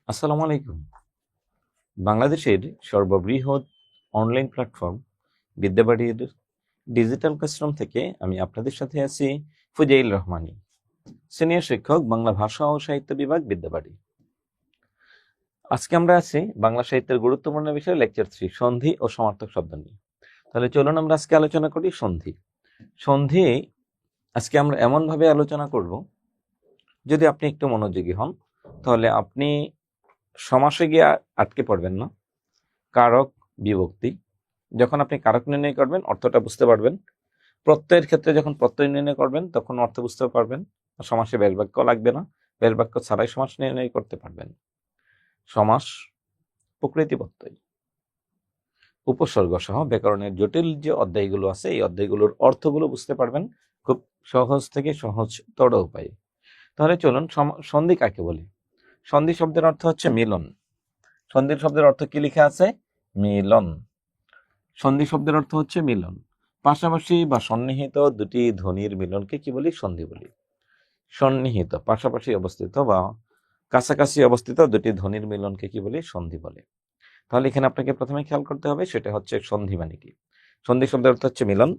আসসালামু আলাইকুম। বাংলাদেশের সর্ববৃহৎ অনলাইন প্ল্যাটফর্ম বিদ্যাবাড়ির ডিজিটাল ক্লাসরুম থেকে আমি আপনাদের সাথে আছি ফুজাইল রহমানী, সিনিয়র শিক্ষক, বাংলা ভাষা ও সাহিত্য বিভাগ, বিদ্যাবাড়ি। আজকে আমরা আছি বাংলা সাহিত্যের গুরুত্বপূর্ণ বিষয় লেকচার 3, সন্ধি ও সমার্থক শব্দ নিয়ে। তাহলে চলুন আমরা আজকে আলোচনা করি সন্ধি। সন্ধি আজকে আমরা এমন ভাবে আলোচনা করব, যদি আপনি একটু মনোযোগী হন তাহলে আপনি সমাসে গিয়ে আটকে পড়বেন না। কারক বিভক্তি, যখন আপনি কারক নির্ণয় করবেন অর্থটা বুঝতে পারবেন। প্রত্যয়ের ক্ষেত্রে যখন প্রত্যয় নির্ণয় করবেন তখন অর্থ বুঝতে পারবেন। সমাসে ব্যাস বাক্য লাগবে না, ব্যাস বাক্য ছাড়াই সমাস নির্ণয় করতে পারবেন। সমাস, প্রকৃতি প্রত্যয়, উপসর্গ সহ ব্যাকরণের জটিল যে অধ্যায়গুলো আছে এই অধ্যায়গুলোর অর্থগুলো বুঝতে পারবেন খুব সহজ থেকে সহজতর উপায়ে। তাহলে চলুন, সন্ধি কাকে বলে? সন্ধি শব্দের অর্থ হচ্ছে মিলন। সন্ধির শব্দের অর্থ কি লিখা আছে? মিলন। সন্ধি শব্দের অর্থ হচ্ছে মিলন। পাশাপাশি বা সন্নিহিত দুটি ধ্বনির মিলনকে কি বলি? সন্ধি বলি। সন্নিহিত, পাশাপাশি অবস্থিত বা কাছাকাছি অবস্থিত দুটি ধ্বনির মিলনকে কি বলি? সন্ধি বলে। তাহলে এখানে আপনাকে প্রথমে খেয়াল করতে হবে সেটা হচ্ছে সন্ধি মানে কি। সন্ধি শব্দের অর্থ হচ্ছে মিলন।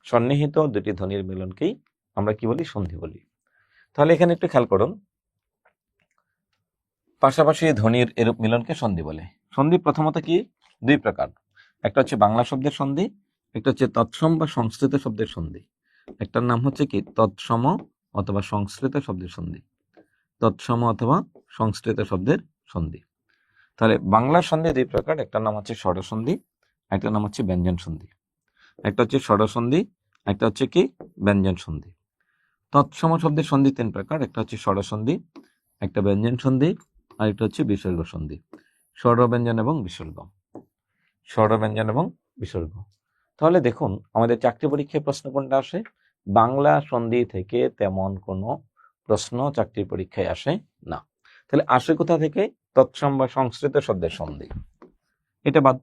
সন্নিহিত দুটি ধ্বনির মিলনকেই আমরা কি বলি? সন্ধি বলি। তাহলে এখানে একটু খেয়াল করুন, পাশাপাশি ধ্বনির এরূপ মিলনকে সন্ধি বলে। সন্ধি প্রথমত কি? দুই প্রকার। একটা হচ্ছে বাংলা শব্দের সন্ধি, একটা হচ্ছে তৎসম বা সংস্কৃত শব্দের সন্ধি। একটার নাম হচ্ছে কি? তৎসম অথবা সংস্কৃত শব্দের সন্ধি। তৎসম অথবা সংস্কৃত শব্দের সন্ধি। তাহলে বাংলার সন্ধি দুই প্রকার, একটার নাম হচ্ছে স্বরসন্ধি, একটার নাম হচ্ছে ব্যঞ্জন সন্ধি। একটা হচ্ছে স্বরসন্ধি, একটা হচ্ছে কি? ব্যঞ্জন সন্ধি। তৎসম শব্দের সন্ধি তিন প্রকার, একটা হচ্ছে স্বরসন্ধি, একটা ব্যঞ্জন সন্ধি, আর একটা হচ্ছে বিসর্গ সন্ধি। স্বরব্যঞ্জন এবং বিসর্গ, স্বরব্যঞ্জন এবং বিসর্গ। তাহলে দেখুন, আমাদের চাকরি পরীক্ষায় প্রশ্ন কোনটা আসে? বাংলা সন্ধি থেকে তেমন কোনো প্রশ্ন চাকরি পরীক্ষায় আসে না। তাহলে আসে কোথা থেকে? তৎসম বা সংস্কৃত শব্দের সন্ধি। এটা বাদ।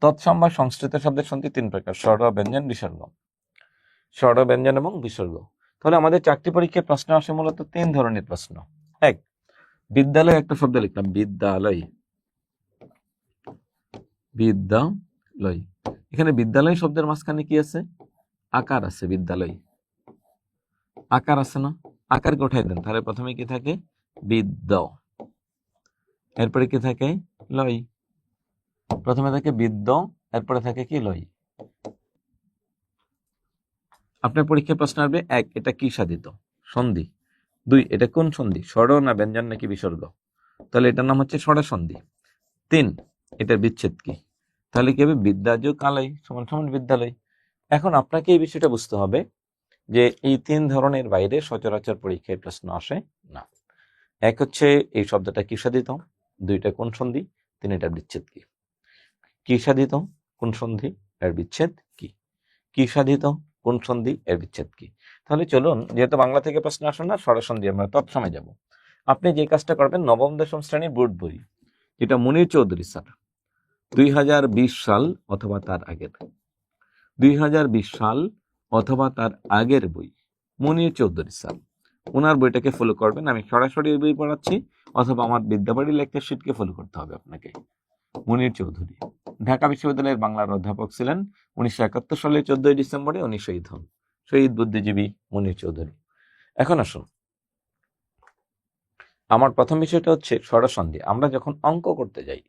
তৎসম বা সংস্কৃত শব্দের সন্ধি তিন প্রকার, স্বর, ব্যঞ্জন, বিসর্গ। স্বর, ব্যঞ্জন এবং বিসর্গ। তাহলে আমাদের চাকরি পরীক্ষায় প্রশ্ন আসে মূলত তিন ধরনের প্রশ্ন। এক, বিদ্যালয় একটা শব্দ লিখলাম, বিদ্যালয়, বিদ্যালয়। এখানে বিদ্যালয় শব্দের মাঝখানে কি আছে? আকার আছে। বিদ্যালয় আকার আছে না? আকারকে উঠাই দেন, তাহলে প্রথমে কি থাকে? বিদ্য, এরপরে কি থাকে? লয়। প্রথমে থাকে বিদ্য, এরপরে থাকে কি? লয়। আপনার পরীক্ষায় প্রশ্ন আসবে, এক, এটা কি সাধিত? সন্ধি। দুই, এটা কোন সন্ধি? স্বর না ব্যঞ্জন নাকি বিসর্গ? তাহলে এটার নাম হচ্ছে স্বর সন্ধি। তিন, এটার বিচ্ছেদ কি? তাহলে কি হবে? বিদ্যাযোগ আলয় সমান সমান বিদ্যালয়। এখন আপনাকে এই বিষয়টা বুঝতে হবে যে এই তিন ধরনের বাইরে সচরাচর পরীক্ষায় প্রশ্ন আসে না। এক হচ্ছে এই শব্দটা কি সাধিত, দুইটা কোন সন্ধি, তিন এটার বিচ্ছেদ কি। কি সাধিত, কোন সন্ধি, এর বিচ্ছেদ কি। কি সাধিত, কোন সন্ধি, এর বিচ্ছেদ কি। তাহলে চলুন, যেহেতু বাংলা থেকে প্রশ্ন আসে না, স্বরসন্ধি আমরা তৎসময় যাব। আপনি যে কাজটা করবেন, নবম দশম শ্রেণীর বোর্ড বই, যেটা মুনির চৌধুরী স্যার 2020 সাল অথবা তার আগের, 2020 সাল অথবা তার আগের বই, মুনির চৌধুরী স্যার, ওনার বইটাকে ফলো করবেন। আমি সরাসরি বই পড়াচ্ছি, অথবা আমার বিদ্যাবাড়ি লেকচার শিটকে ফলো করতে হবে আপনাকে। মুনির চৌধুরী ঢাকা বিশ্ববিদ্যালয়ের বাংলার অধ্যাপক ছিলেন। 1971 সালের 14 ডিসেম্বরে উনি শহীদ হন। শহীদ বুদ্ধিজীবী মুনির চৌধুরী। এখন আসুন, আমার প্রথম বিষয়টা হচ্ছে স্বরসন্ধি। আমরা যখন অঙ্ক করতে যাই,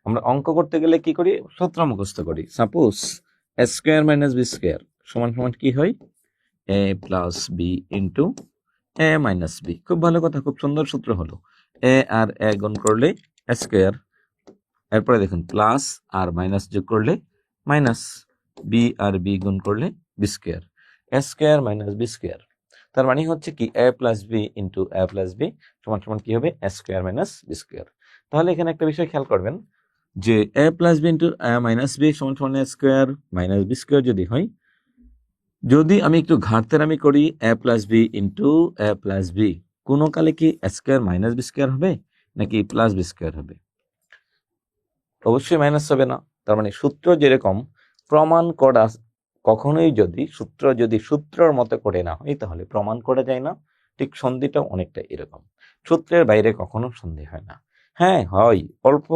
আমরা অঙ্ক করতে গেলে কি করি? সূত্র মুখস্থ করি। Suppose a square minus B square সমান সমান কি হয়? a plus B into a minus B. খুব ভালো কথা, খুব সুন্দর সূত্র হলো। a আর a গুণ করলে a স্কয়ার, এরপরে দেখুন প্লাস আর মাইনাস যোগ করলে মাইনাস, বি আর বি গুণ করলে B square, a square minus B square. তার মানে হচ্ছে কি a plus B into a plus B সমান সমান কি হবে? a square minus B square. তাহলে এখানে একটা বিষয় খেয়াল করবেন যে a plus B into a minus B সমান সমান a square minus B square যদি হয়, যদি আমি একটু ঘাটতেরামি করি a plus B into a plus B, কোনো কালে কি a square minus B square হবে নাকি প্লাস বি স্কয়ার হবে? অবশ্যই মাইনাস হবে না। তার মানে সূত্র যেরকম প্রমাণ করা, কখনোই যদি সূত্রের মতো করে না হয় তাহলে প্রমাণ করা যায় না, ঠিক সন্ধিটা অনেকটা এরকম। সূত্রের বাইরে কখনো সন্ধি হয় না। হ্যাঁ হয়, অল্প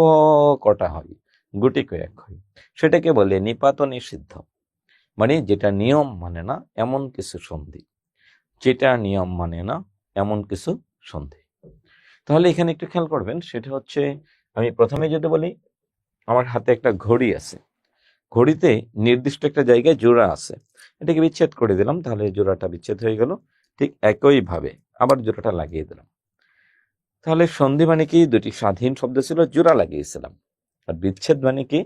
কটা হয়, গুটি কয়েক হয়। সেটাকে বলে নিপাত নিষিদ্ধ, মানে যেটা নিয়ম মানে না এমন কিছু সন্ধি, যেটা নিয়ম মানে না এমন কিছু সন্ধি। তাহলে এখানে একটু খেয়াল করবেন, সেটা হচ্ছে আমি প্রথমে যদি বলি আমার হাতে একটা ঘড়ি আছে, ঘড়িতে নির্দিষ্ট একটা জায়গায় জোড়া আছে, এটাকে বিচ্ছেদ করে দিলাম, তাহলে জোড়াটা বিচ্ছেদ হয়ে গেল। ঠিক একইভাবে আবার জোড়াটা লাগিয়ে দিলাম। তাহলে সন্ধি মানে কি, দুটি স্বাধীন শব্দ ছিল, জোড়া লাগিয়েছিলাম। আর বিচ্ছেদ মানে কি,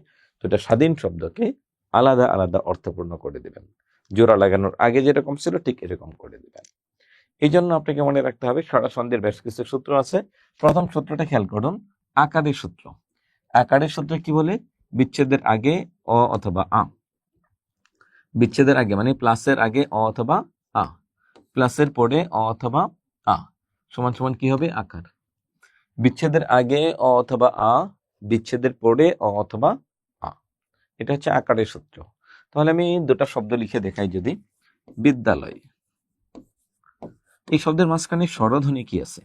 দুটা স্বাধীন শব্দকে আলাদা আলাদা অর্থপূর্ণ করে দিবেন। জোড়া লাগানোর আগে যেরকম ছিল ঠিক এরকম করে দিবেন। এই জন্য আপনাকে মনে রাখতে হবে সরা সন্ধির বেশ কিছু সূত্র আছে। প্রথম সূত্রটা খেয়াল করুন, আকারের সূত্র। আকারের সূত্র কি বলে, বিচ্ছেদের আগে অ অথবা আ, বিচ্ছেদের আগে মানে প্লাসের আগে অ অথবা আ, প্লাসের পরে অ অথবা আ সমান সমান কি হবে, আকার। বিচ্ছেদের আগে অ অথবা আ, বিচ্ছেদের পরে অ অথবা আ, এটা হচ্ছে আকারের সূত্র। তাহলে আমি দুটা শব্দ লিখে দেখাই, যদি বিদ্যালয়, এই শব্দের মাঝখানে স্বরধ্বনি কি আছে,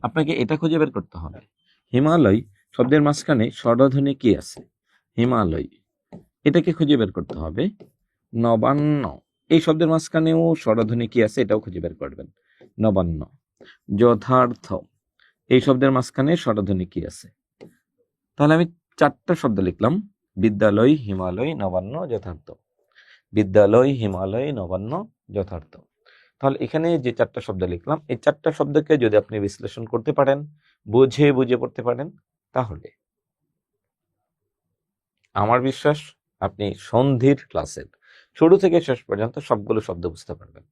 আপনাকে এটা খুঁজে বের করতে হবে। হিমালয় শব্দের মাঝখানে স্বরধ্বনি কি আছে, হিমালয়, এটাকে খুঁজে বের করতে হবে। নবান্ন, এই শব্দের মাঝখানেও স্বরধ্বনি কি আছে, এটাও খুঁজে বের করবেন, নবান্ন। যথার্থ, এই শব্দের মাঝখানে স্বরধ্বনি কি আছে। তাহলে আমি চারটা শব্দ লিখলাম, বিদ্যালয়, হিমালয়, নবান্ন, যথার্থ। বিদ্যালয়, হিমালয়, নবান্ন, যথার্থ। তাহলে এখানে যে চারটা শব্দ লিখলাম, এই চারটা শব্দকে যদি আপনি বিশ্লেষণ করতে পারেন, বুঝে বুঝে পড়তে পারেন, তাহলে আমার বিশ্বাস আপনি সন্ধির ক্লাসের শুরু থেকে শেষ পর্যন্ত সবগুলো শব্দ বুঝতে পারবেন।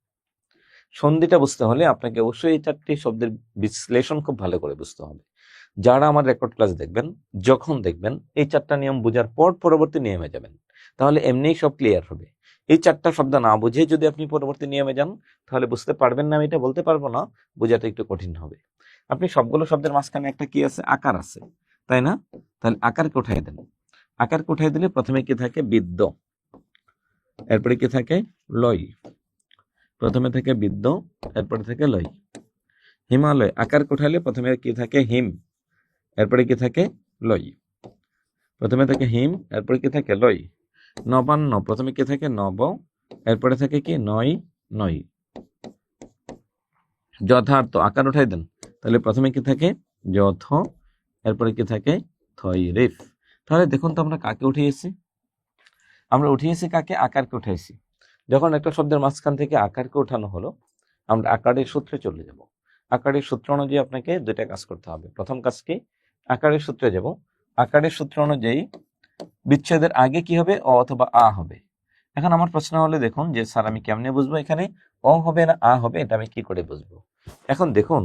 সন্ধিটা বুঝতে হলে আপনাকে অবশ্যই এই চারটি শব্দের বিশ্লেষণ খুব ভালো করে বুঝতে হবে। যারা আমার রেকর্ড ক্লাস দেখবেন, যখন দেখবেন এই চারটা নিয়ম বোঝার পর পরবর্তী নিয়মে যাবেন, তাহলে এমনিই সব ক্লিয়ার হবে। এই চারটা শব্দ না বুঝে যদি আপনি পরবর্তী নিয়মে যান, তাহলে বুঝতে পারবেন না, আমি এটা বলতে পারবো না, বোঝাটা একটু কঠিন হবে। আপনি সবগুলো শব্দের মাঝখানে একটা কি আছে, আকার আছে, তাই না? তাহলে আকারকে উঠাই দেন। আকারকে উঠাই দিলে প্রথমে কি থাকে, বিদ্য, এরপরে কি থাকে, লয়, প্রথমে থেকে বিদ্য, এরপরে থেকে লয়। হিমালয়, আকার উঠাইলে প্রথমে কি থাকে, হিম, এরপরে কি থাকে, লয়, প্রথমে থাকে হিম, এরপরে কি থাকে, লয়। নবান্ন, প্রথমে কি থাকে, নব, এরপরে থাকে কি, নয়, নয়। যথার্থ, আকার উঠাই দেন, তাহলে প্রথমে কি থাকে, যথ, এরপরে কি থাকে, থই রেফ। তাহলে দেখুন তো আমরা কাকে উঠিয়েছি, আমরা উঠিয়েছি কাকে, আকারকে উঠাইছি। যখন একটা শব্দের মাঝখান থেকে আকারকে উঠানো হলো, আমরা আকারের সূত্রে চলে যাব। আকারের সূত্র অনুযায়ী আপনাকে দুইটা কাজ করতে হবে। প্রথম কাজ কি, আকারের সূত্রে যাব। আকারের সূত্র অনুযায়ী বিচ্ছেদের আগে কি হবে, অ অথবা আ হবে। এখন আমার প্রশ্ন হলে, দেখুন যে স্যার আমি কেমনে বুঝবো এখানে অ হবে না আ হবে, এটা আমি কি করে বুঝবো? এখন দেখুন,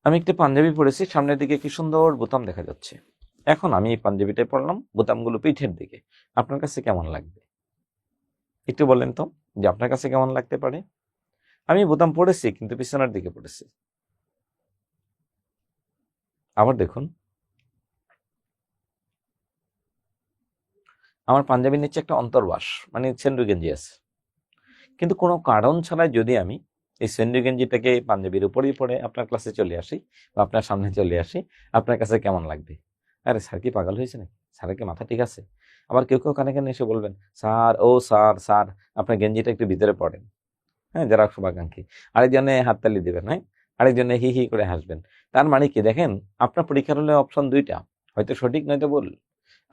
আমি একটি পাঞ্জাবি পরেছি, সামনের দিকে কি সুন্দর বোতাম দেখা যাচ্ছে। এখন আমি এই পাঞ্জাবিটাই পরলাম, বোতামগুলো পিঠের দিকে। আপনার কাছে কেমন লাগবে একটু বলেন তো, যে আপনার কাছে কেমন লাগতে পারে? আমি বোতাম পড়েছি কিন্তু পিছনের দিকে পড়েছি। আবার দেখুন, আমার পাঞ্জাবির নিচে একটা অন্তর্বাস মানে সেন্ডু গেঞ্জি আছে, কিন্তু কোনো কারণ ছাড়াই যদি আমি এই সেন্ডু গেঞ্জিটাকে পাঞ্জাবির উপরেই পরে আপনার ক্লাসে চলে আসি বা আপনার সামনে চলে আসি, আপনার কাছে কেমন লাগবে? আরে স্যার কি পাগল হয়েছে নাকি, স্যারের কি মাথা ঠিক আছে? আবার কেউ কেউ কানে কানে এসে বলবেন, স্যার ও স্যার স্যার আপনার গেঞ্জিটা একটু ভিতরে পড়েন। হ্যাঁ, যারা শুভাকাঙ্ক্ষী আরেকজনে হাততালি দিবেন, হ্যাঁ, আরেকজনে হি হি করে হাসবেন। তার মানে কি, দেখেন আপনার পরীক্ষার হলে অপশন দুইটা, হয়তো সঠিক নয়তো ভুল।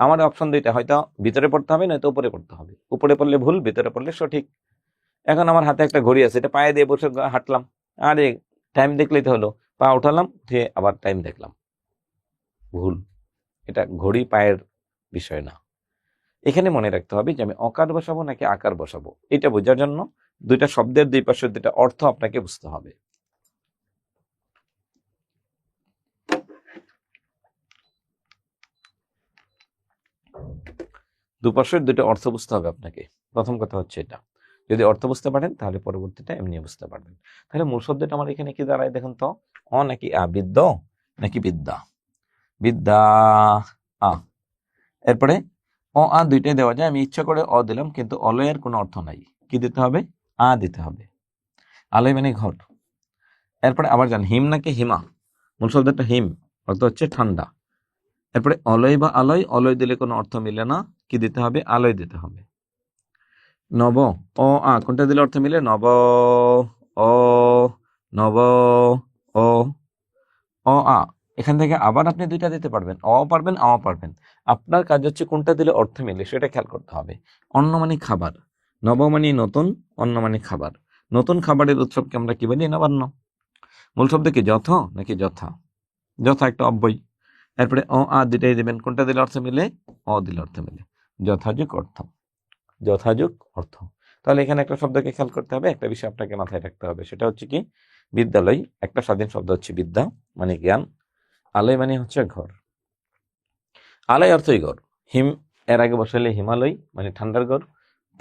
আমার অপশন দুইটা, হয়তো ভিতরে পড়তে হবে নয়তো উপরে পড়তে হবে। উপরে পড়লে ভুল, ভিতরে পড়লে সঠিক। এখন আমার হাতে একটা ঘড়ি আছে, এটা পায়ে দিয়ে বসে হাঁটলাম, আরে টাইম দেখলেই তো হলো, পা উঠালাম উঠে আবার টাইম দেখলাম, ভুল। এটা ঘড়ি পায়ের বিষয় না। এখানে মনে রাখতে হবে যে আমি অকার বসাবো নাকি আকার বসাবো, এটা বোঝার জন্য দুইটা শব্দের দুই পাশে দুইটা অর্থ আপনাকে বুঝতে হবে। দুপাশের দুটো অর্থ বুঝতে হবে আপনাকে। প্রথম কথা হচ্ছে এটা, যদি অর্থ বুঝতে পারেন তাহলে পরবর্তীটা এমনি বুঝতে পারবেন। তাহলে মূল শব্দটা আমার এখানে কি দাঁড়ায় দেখুন তো, অ নাকি আ, বিদ্য নাকি বিদ্যা, বিদ্যা আ। এরপরে অ আ দুইটাই দেওয়া যায়, আমি ইচ্ছা করে অ দিলাম, কিন্তু অলয়ের কোনো অর্থ নাই, কি দিতে হবে, আ দিতে হবে। আলয় মানে ঘর। এরপরে আবার যান, হিম নাকি হিমা, মূল শব্দটা হিম, অর্থ হচ্ছে ঠান্ডা। এরপরে অলয় বা আলয়, অলয় দিলে কোনো অর্থ মিলে না, কি দিতে হবে? আলয় দিতে হবে। নব, অ আ, কোনটা দিলে অর্থ মিলে? নব, অ, নব, অ, অ আ। এখান থেকে আবার আপনি দুইটা দিতে পারবেন, অ পারবেন, আ পারবেন। আপনার কাজ হচ্ছে কোনটা দিলে অর্থ মিলে সেটা খেয়াল করতে হবে। অন্ন মানে খাবার, নব মানে নতুন, অন্ন মানে খাবার। নতুন খাবারের উৎসবকে আমরা কি বলি? নবান্ন। মূল শব্দ কি? যথ নাকি যথা? যথা একটা অব্যয়। এরপরে অ আ দুটাই দেবেন, কোনটা দিলে অর্থ মিলে? অ দিলে অর্থ মিলে। যথাযুগ অর্থ, যথাযুগ অর্থ। তাহলে এখানে একটা শব্দকে খেয়াল করতে হবে, একটা বিষয় আপনাকে মাথায় রাখতে হবে, সেটা হচ্ছে কি? বিদ্যালয় একটা স্বাধীন শব্দ হচ্ছে বিদ্যা মানে জ্ঞান, আলয় মানে হচ্ছে ঘর। আলয় অর্থই ঘর। হিম এর আগে বসালে হিমালয় মানে ঠান্ডার ঘর,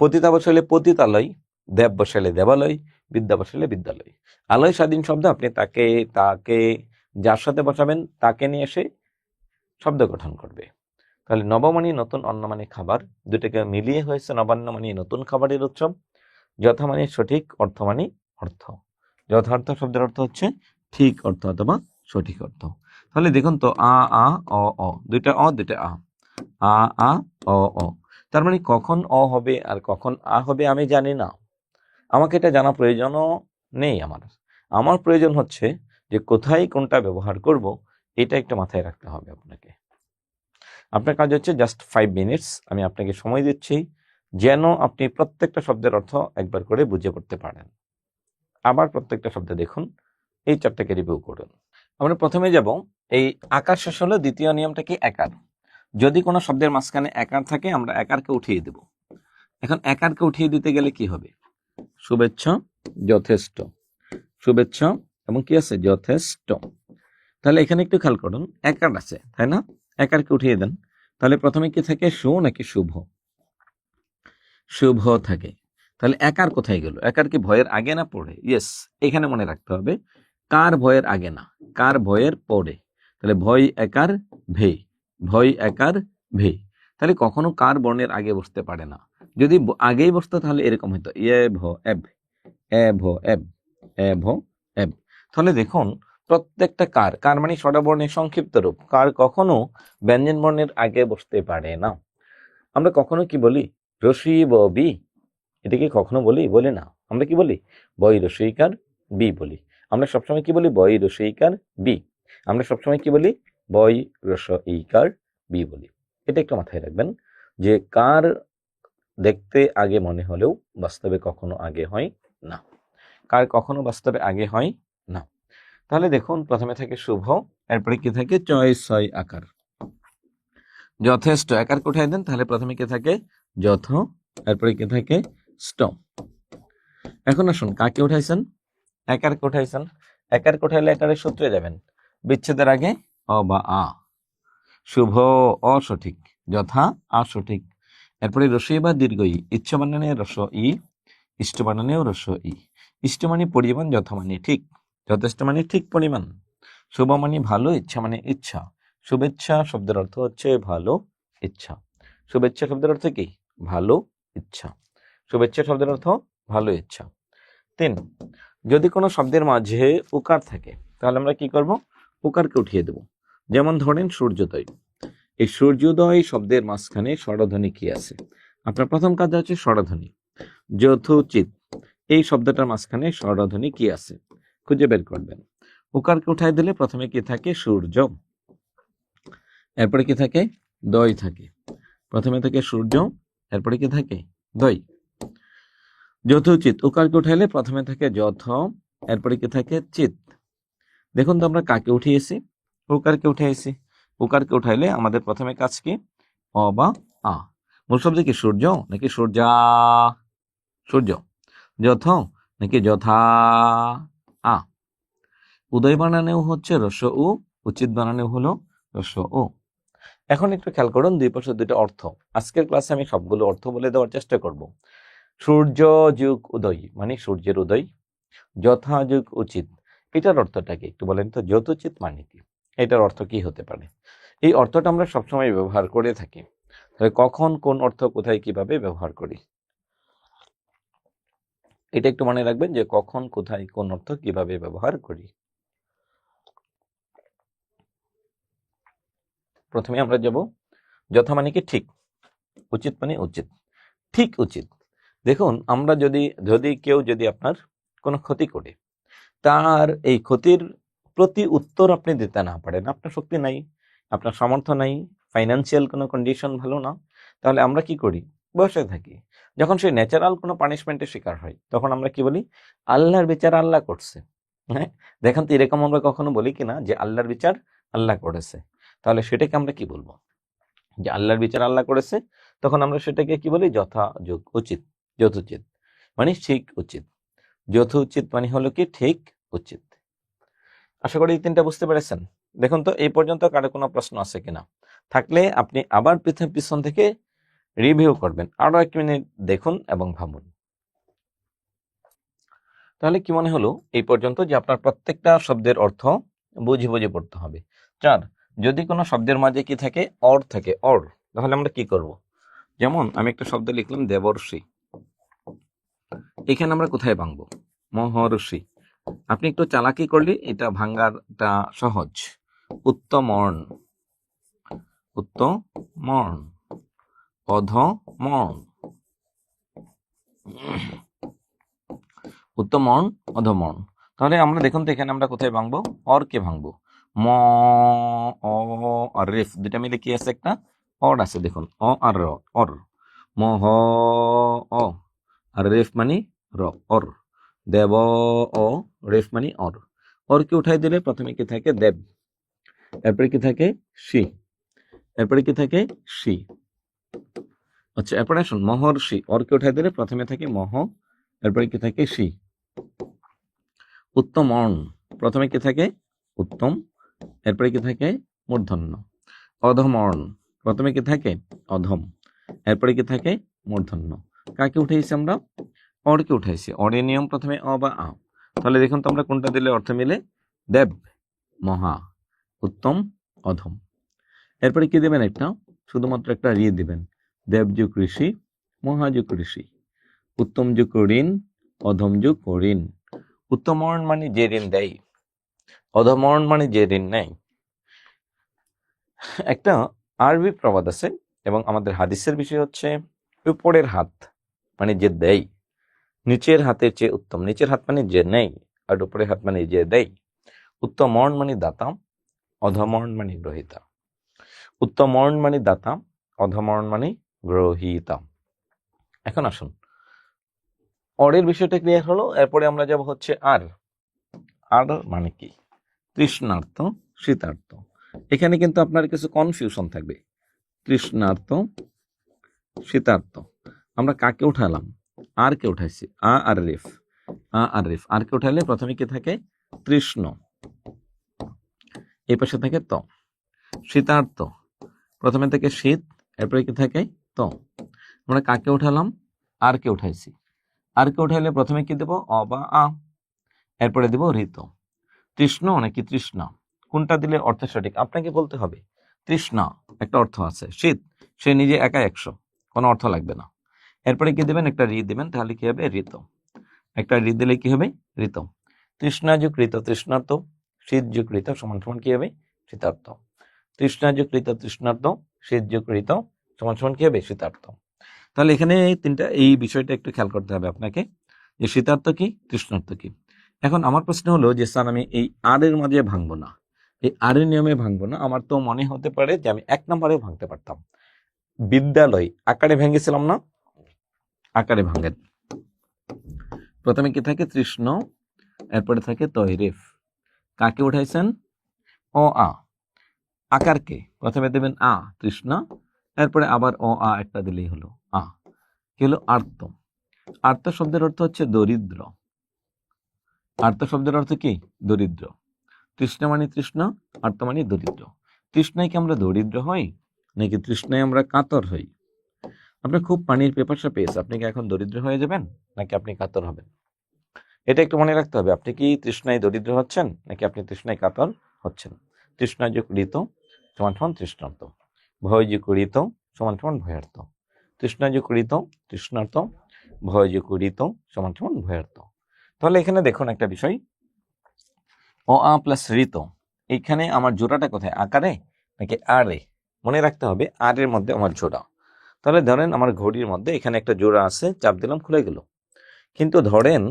পতিতা বসালে পতিতালয়, দেব বসালে দেবালয়, বিদ্যা বসালে বিদ্যালয়। আলয় স্বাধীন শব্দ, আপনি তাকে তাকে যার সাথে বসাবেন তাকে নিয়ে এসে শব্দ গঠন করবে। তাহলে নবমণি নতুন, অন্ন মানে খাবার, দুটাকে মিলিয়ে হয়েছে নবান্ন মানে নতুন খাবারের উৎসব। যথা মানে সঠিক, অর্থ মানে অর্থ। যথার্থ শব্দের অর্থ হচ্ছে ঠিক অর্থ অথবা সঠিক অর্থ। তাহলে দেখুন তো, আ আ অ অ, দুইটা অ দুইটা আ, আ আ অ অ। তার মানে কখন অ হবে আর কখন আ হবে আমি জানি না, আমাকে এটা জানা প্রয়োজনও নেই। আমার প্রয়োজন হচ্ছে যে কোথায় কোনটা ব্যবহার করব, এটা একটু মাথায় রাখতে হবে আপনাকে। আপনার কাজ হচ্ছে জাস্ট 5 মিনিটস, আমি আপনাকে সময় দিচ্ছি যেন আপনি প্রত্যেকটা শব্দের অর্থ একবার করে বুঝে পড়তে পারেন। আবার প্রত্যেকটা শব্দ দেখুন, এই চারটাকে রিভিউ করুন। আমরা প্রথমে যাব, এই আকার শেষ হলো, দ্বিতীয় নিয়মটা কি? একার। যদি কোনো শব্দের মাঝখানে একার থাকে আমরা একারকে উঠিয়ে দেব। এখন একারকে উঠিয়ে দিতে গেলে কি হবে? শুভেচ্ছা, যথেষ্ট, শুভেচ্ছা এবং কি আছে? যথেষ্ট। তাহলে এখানে একটু খেয়াল করুন, একার আছে তাই না? একারকে উঠিয়ে দেন, তাহলে প্রথমে কি থাকে? সু নাকি শুভ? শুভ থাকে। তাহলে একার কোথায় গেল? একার কি ভয়ের আগে না পড়ে? ইয়েস, এখানে মনে রাখতে হবে কার ভয়ের আগে না, কার ভয়ের পরে। তাহলে ভয় একার ভে, ভয় একার ভে। তাহলে কখনো কার বর্ণের আগে বসতে পারে না। যদি আগেই বসতো তাহলে এরকম হতো, ইয়ে ভ এব, এ ভ এব, এ ভ এব। তাহলে দেখুন প্রত্যেকটা কার, কার মানে স্বরবর্ণের সংক্ষিপ্ত রূপ, কার কখনো ব্যঞ্জন বর্ণের আগে বসতে পারে না। আমরা কখনো কি বলি? রসি ব বি, এটা কি কখনো বলি? বলি না। আমরা কি বলি? বই রসইকার বি বলি। আমরা সবসময় কি বলি? বই রসইকার বি। আমরা সবসময় কি বলি? বই রসইকার বি বলি। এটা একটু মাথায় রাখবেন যে কার দেখতে আগে মনে হলেও বাস্তবে কখনো আগে হয় না, কার কখনো বাস্তবে আগে হয় না। তাহলে দেখুন প্রথমে থাকে শুভ, এরপরে কি থাকে? চয় ছয় আকার। যথেষ্ট একার কোঠায় দেন, তাহলে প্রথমে কি থাকে? যথ, এরপরে কি থাকে? ষ্ট। এখন আসুন কাকে উঠাইছেন? একার উঠাইছেন। একার উঠাইলে একারের সূত্রে যাবেন, বিচ্ছেদের আগে অ বা আ। শুভ অসঠিক, যথা আসঠিক। এরপরে রসই বা দীর্ঘই, ইচ্ছা বানানে রস ই, ইষ্ট বানানেও রস ই। ইষ্ট মানে পরিমাণ, যথা মানে ঠিক, যথেষ্ট মানে ঠিক পরিমাণ। শুভ মানে ভালো, ইচ্ছা মানে ইচ্ছা। শুভেচ্ছা শব্দের অর্থ হচ্ছে ভালো ইচ্ছা। শুভেচ্ছা শব্দের অর্থ কি? ভালো ইচ্ছা। শুভেচ্ছা শব্দের অর্থ ভালো ইচ্ছা। 3, যদি কোনো শব্দের মাঝে উকার থাকে তাহলে আমরা কি করব? উকারকে উঠিয়ে দেব। যেমন ধরেন সূর্যোদয়, এই সূর্যোদয় শব্দের মাঝখানে স্বরধ্বনি কি আছে? আপনার প্রথম কাজ হচ্ছে স্বরধ্বনি। যথোচিত, এই শব্দটার মাঝখানে স্বরধ্বনি কি আছে খুঁজে বের করবেন। উকারকে উঠাই দিলে প্রথমে কি থাকে? সূর্য, এরপরে কি থাকে? দয় থাকে। প্রথমে থাকে সূর্য, এরপরে কি থাকে? দয়। যথোচিত, উকারকে উঠাইলে প্রথমে থাকে যথ, এরপরে কি থাকে? চিত। দেখুন তো আমরা কাকে উঠিয়েছি? উকারকে উঠাইছি। উকারকে উঠাইলে আমাদের প্রথমে কাজ কি? অ বা আ। মূল শব্দ কি? সূর্য নাকি সূর্যা? সূর্য। যথ নাকি যথা? আ। উদয় বানানেও হচ্ছে রস্ব উ, উচিত বানানেও হলো রস্ব ও। এখন একটু খেয়াল করুন দুই পাশে দুটো অর্থ। আজকের ক্লাসে আমি সবগুলো অর্থ বলে দেওয়ার চেষ্টা করব। সূর্য যুগ উদয় মানে সূর্যের উদয়, যথা যুগ উচিত, এটার অর্থটা কি একটু বলেন তো? যথোচিত মানে কি? এটার অর্থ কি হতে পারে? এই অর্থটা আমরা সবসময় ব্যবহার করে থাকি, তাহলে কখন কোন অর্থ কোথায় কিভাবে ব্যবহার করি এটা একটু মনে রাখবেন যে কখন কোথায় কোন অর্থ কিভাবে ব্যবহার করি। প্রথমে আমরা যাব যথা মানে কি ঠিক, উচিত মানে উচিত, ঠিক উচিত। দেখুন আমরা যদি কেউ আপনার কোনো ক্ষতি করে, তার এই ক্ষতির প্রতি উত্তর আপনি দিতে না পারেন, আপনার শক্তি নাই, আপনার সামর্থ্য নাই, ফাইন্যান্সিয়াল কোনো কন্ডিশন ভালো না, তাহলে আমরা কি করি? বসে থাকি। যখন সে ন্যাচারাল কোনো পানিশমেন্টের শিকার হয়, তখন আমরা কি বলি? আল্লাহর বিচার আল্লাহ করছে। হ্যাঁ, দেখেন তো, এরকম আমরা কখনো বলি কিনা যে আল্লাহর বিচার আল্লাহ করেছে? তাহলে সেটাকে আমরা কি বলবো? যে আল্লাহর বিচার আল্লাহ করেছে, তখন আমরা সেটাকে কি বলি? যথাযোগ, উচিত, যথোচিত মানে ঠিক উচিত। যথোচিত মানে হলো কি? ঠিক উচিত। আশা করি এই তিনটা বুঝতে পেরেছেন। দেখুন তো এই পর্যন্ত কারো কোনো প্রশ্ন আছে কিনা, থাকলে আপনি আবার পিছন থেকে রিভিউ করবেন, আরো 1 মিনিট দেখুন এবং ভাবুন। তাহলে কি মনে হলো এই পর্যন্ত যে আপনার প্রত্যেকটা শব্দের অর্থ বুঝে বুঝে পড়তে হবে। 4, যদি কোনো শব্দের মাঝে কি থাকে? অর থাকে, অর, তাহলে আমরা কি করব? যেমন আমি একটা শব্দ লিখলাম দেবর্ষি, এখানে আমরা কোথায় ভাঙবো? মহর্ষি। আপনি একটু চালাকি করলে এটা ভাঙ্গাটা সহজ। উত্তমর্ণ, উত্তমর্ণ, অধমর্ণ, উত্তমর্ণ, অধমর্ণ। তাহলে আমরা দেখুন তো এখানে আমরা কোথায় ভাঙবো? অর কে ভাঙবো। ম, অ আর রেফ দুটা মিলে কি আছে? একটা অর আছে, দেখুন, অ আর র, অর। মহ, অ আর রেফ মানে র, অর। দেব, অ, রেফ মানে অর। অর কে উঠাই দিলে প্রথমে কি থাকে? দেব। এরপরে কি থাকে? শি। এরপরে কি থাকে? শি। আচ্ছা, এরপরে আসুন মহর্ষি, অরকে উঠাই দিলে প্রথমে থাকে মহ, এরপরে কি থাকে? শি। উত্তমর্ণ, প্রথমে কি থাকে? উত্তম, এরপরে কি থাকে? মূর্ধন্য। অধমর্ণ, প্রথমে কি থাকে? অধম, এরপরে কি থাকে? মূর্ধন্য। কাকে উঠাইছি আমরা? অরকে উঠাইছি। অরের নিয়ম প্রথমে অ বা আ। তাহলে দেখুন তো আমরা কোনটা দিলে অর্থ মিলে? দেব, মহা, উত্তম, অধম। এরপরে কি দেবেন? একটা, শুধুমাত্র একটা রি দিবেন। দেবযুগ ঋষি, মহাযুগ ঋষি। উত্তম যুগ ঋণ, অধম যুগ ঋণ। উত্তমর্ণ মানে যে ঋণ দেয়, অধমর্ণ মানে যে ঋণ নেয়। একটা আরবি প্রবাদ আছে, এবং আমাদের হাদিসের বিষয় হচ্ছে উপরের হাত মানে যে দেয়, নিচের হাতের চেয়ে উত্তম। নিচের হাত মানে যে নেয়, আর উপরের হাত মানে যে দেয়। উত্তমর্ণ মানে দাতা, অধমর্ণ মানে গ্রহিতা। উত্তমর্ণ মানে দাতা, অধমর্ণ মানে গ্রহিতা। এখন আসুন, অরের বিষয়টা ক্লিয়ার হলো। এরপরে আমরা যাব হচ্ছে আর। আর মানে কি? তৃষ্ণার্ত, শীতার্ত। এখানে কিন্তু আপনার কিছু কনফিউশন থাকবে। তৃষ্ণার্ত, শীতার্ত, আমরা কাকে উঠালাম? আর কে উঠাইছি? আ আর রেফ, আ আর রেফ। আর কে উঠাইলে প্রথমে কি থাকে? তৃষ্ণ, এই পাশে থাকে ত। শীতার্ত, প্রথমে থেকে শীত, এরপরে কি থাকে? ত। আমরা কাকে উঠালাম? আর কে উঠাইছি। আর কে উঠাইলে প্রথমে কি দেব? অ বা আ, এরপরে দেব ঋত। তৃষ্ণ নাকি তৃষ্ণা, কোনটা দিলে অর্থ সঠিক আপনাকে বলতে হবে। তৃষ্ণা একটা অর্থ আছে, শীত সে নিজে একা 100, কোনো অর্থ লাগবে না। এরপরে কি দেবেন? একটা ঋ দেবেন, তাহলে কি হবে? ঋত। একটা ঋ দিলে কি হবে? ঋত। তৃষ্ণা যুগ ঋত তৃষ্ণার্ত, শীত যুগ ঋত সমান সমান কি হবে? শীতার্থ। তৃষ্ণা যুগ ঋত তৃষ্ণার্ত, শীত যুগ ঋত সমান সমান কি হবে? শীতার্থ। তাহলে এখানে তিনটা, এই বিষয়টা একটু খেয়াল করতে হবে আপনাকে, যে শীতার্থ কি, তৃষ্ণার্থ কি। এখন আমার প্রশ্ন হলো যে স্যার আমি এই আর এর মাঝে ভাঙবো না, এই আর এর নিয়মে ভাঙবো না, আমার তো মনে হতে পারে যে আমি 1 নম্বরে ভাঙতে পারতাম। বিদ্যালয় আকারে ভেঙেছিলাম না? আকারে ভাঙেন। প্রথমে কি থাকে? তৃষ্ণ, এরপরে থাকে তৈরেফ। কাকে উঠাইছেন? ও আ। আকারকে প্রথমে দেবেন আ, তৃষ্ণা, এরপরে আবার ও আ একটা দিলেই হলো আ। কি হলো? আর্ত। আর্ত শব্দের অর্থ হচ্ছে দরিদ্র। আর্ত শব্দের অর্থ কি? দরিদ্র। তৃষ্ণা মানে তৃষ্ণা, আর্ত মানে দরিদ্র। তৃষ্ণায় কি আমরা দরিদ্র হই, নাকি তৃষ্ণায় আমরা কাতর হই? আপনার খুব পানির পিপাসা পেয়েছে, আপনি কি এখন দরিদ্র হয়ে যাবেন, নাকি আপনি কাতর হবেন? এটা একটু মনে রাখতে হবে। আপনি কি তৃষ্ণায় দরিদ্র হচ্ছেন, নাকি আপনি তৃষ্ণায় কাতর হচ্ছেন? তৃষ্ণাযুক ঋত সমান সমান তৃষ্ণার্ত, ভয়যুক ঋত সমান সমান ভয়ার্ত। তৃষ্ণাযুক ঋত তৃষ্ণার্ত, ভয়যুক ঋত সমান সমান ভয়ার্ত। তাহলে এখানে দেখুন একটা বিষয়, অ আ প্লাস ঋত, এখানে আমার জোড়াটা কোথায়? আকারে নাকি আরে? মনে রাখতে হবে আর এর মধ্যে আমার জোড়া। তাহলে ধরেন আমার ঘড়ির মধ্যে এখানে একটা জোড়া আছে, চাপ দিলাম খুলে গেল। কিন্তু ধরেন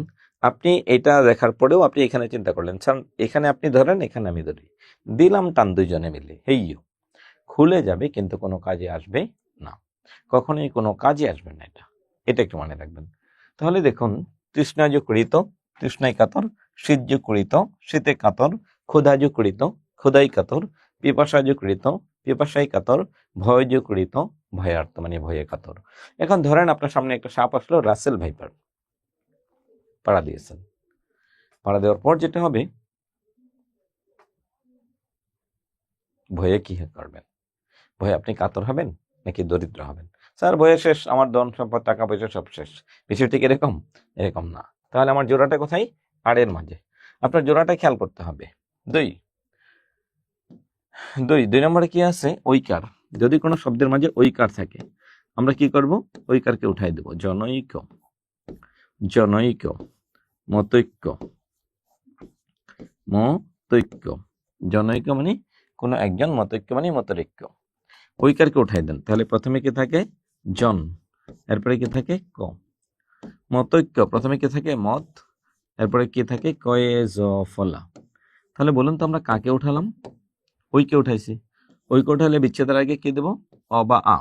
আপনি এটা দেখার পরেও আপনি এখানে চিন্তা করলেন, স্যার এখানে আপনি ধরেন, এখানে আমি ধরি, দিলাম টান দুইজনে মিলে, হেইও খুলে যাবে কিন্তু কোনো কাজে আসবে না, কখনোই কোনো কাজে আসবে না। এটা একটু মনে রাখবেন। তাহলে দেখুন, তৃষ্ণাযু কৃত, তৃষ্ণায় কাতর, শীতযু কৃত, শীতে কাতর, ক্ষুধাযু কৃত, ক্ষুধাই কাতর, পিপাসাযু কৃত, পিপাসাই কাতর, ভয়যু কৃত, ভয়ার্থ মানে ভয়ে কাতর। এখন ধরেন আপনার সামনে একটা সাপ আসলো, রাসেল ভাইপার, পাড়া দিয়েছেন। পাড়া দেওয়ার পর যেটা হবে, ভয়ে কি করবেন? ভয়ে আপনি কাতর হবেন নাকি দরিদ্র হবেন? স্যার ভয়ে শেষ, আমার ধন সম্পদ টাকা পয়সা সব শেষ। বিষয় ঠিক এরকম? এরকম না। তাহলে আমার জোড়াটা কোথায়? আড়ের মাঝে। আপনার জোড়াটা খেয়াল করতে হবে। দুই নম্বরে কি আছে? ঐকার। যদি কোনো শব্দের মাঝে ঐকার থাকে, আমরা কি করব? ঐকারকে উঠাই দেব। জনৈক, জনৈক, মতৈক্য, মতৈক্য। জনৈক মানে কোনো একজন, মতৈক্য মানে মতৈক্য। ঐকারকে উঠাই দেন, তাহলে প্রথমে কি থাকে? জন, এরপরে কি থাকে? ক। মতৈক্য, প্রথমে কি থাকে? মত, এরপরে কি থাকে? কয়ে জ ফলা। তাহলে বলুন তো আমরা কাকে উঠালাম? ঐকে উঠাইছি। ঐকে উঠালে বিচ্ছেদের আগে কি দেব? অ বা আ।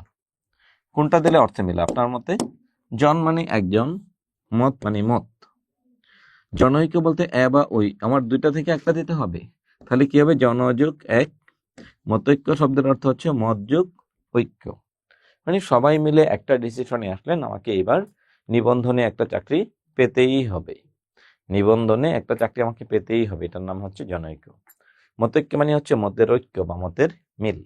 কোনটা দিলে অর্থে মিলে আপনার মতে? জন মানে একজন, মত মানে মত। জনৈক্য বলতে এ বা ওই, আমার দুইটা থেকে একটা দিতে হবে। তাহলে কি হবে? জনযোগ এক। মতৈক্য শব্দের অর্থ হচ্ছে মত যোগ ঐক্য, মানে সবাই মিলে একটা ডিসিশনে আসলেন, আমাকে এবার নিবন্ধনে একটা চাকরি পেতেই হবে, নিবন্ধনে একটা চাকরি আমাকে পেতেই হবে, এটার নাম হচ্ছে জনৈক্য। মতৈক্য মানে হচ্ছে মতের ঐক্য বা মতের মিল।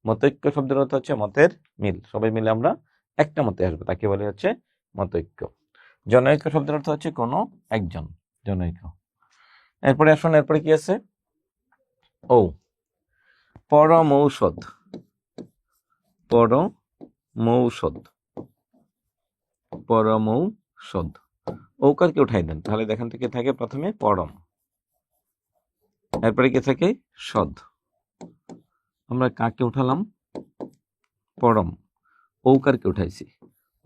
মতৈক্য শব্দের অর্থ হচ্ছে মতের মিল, সবাই মিলে আমরা একটা মতে আসবো, তাকে বলে হচ্ছে মতৈক্য। জনৈক্য শব্দের অর্থ হচ্ছে কোনো একজন, জনৈক্য। এরপরে আসুন, এরপরে কি আছে? ও, পরমৌষধ, পরমৌষধ, পরমৌষধ। ঔকারকে উঠাই দেন, তাহলে দেখেন থেকে থাকে প্রথমে পরম, এরপরে কি থাকে? সদ। আমরা কাকে উঠালাম? পরম। ঔকারকে উঠাইছি।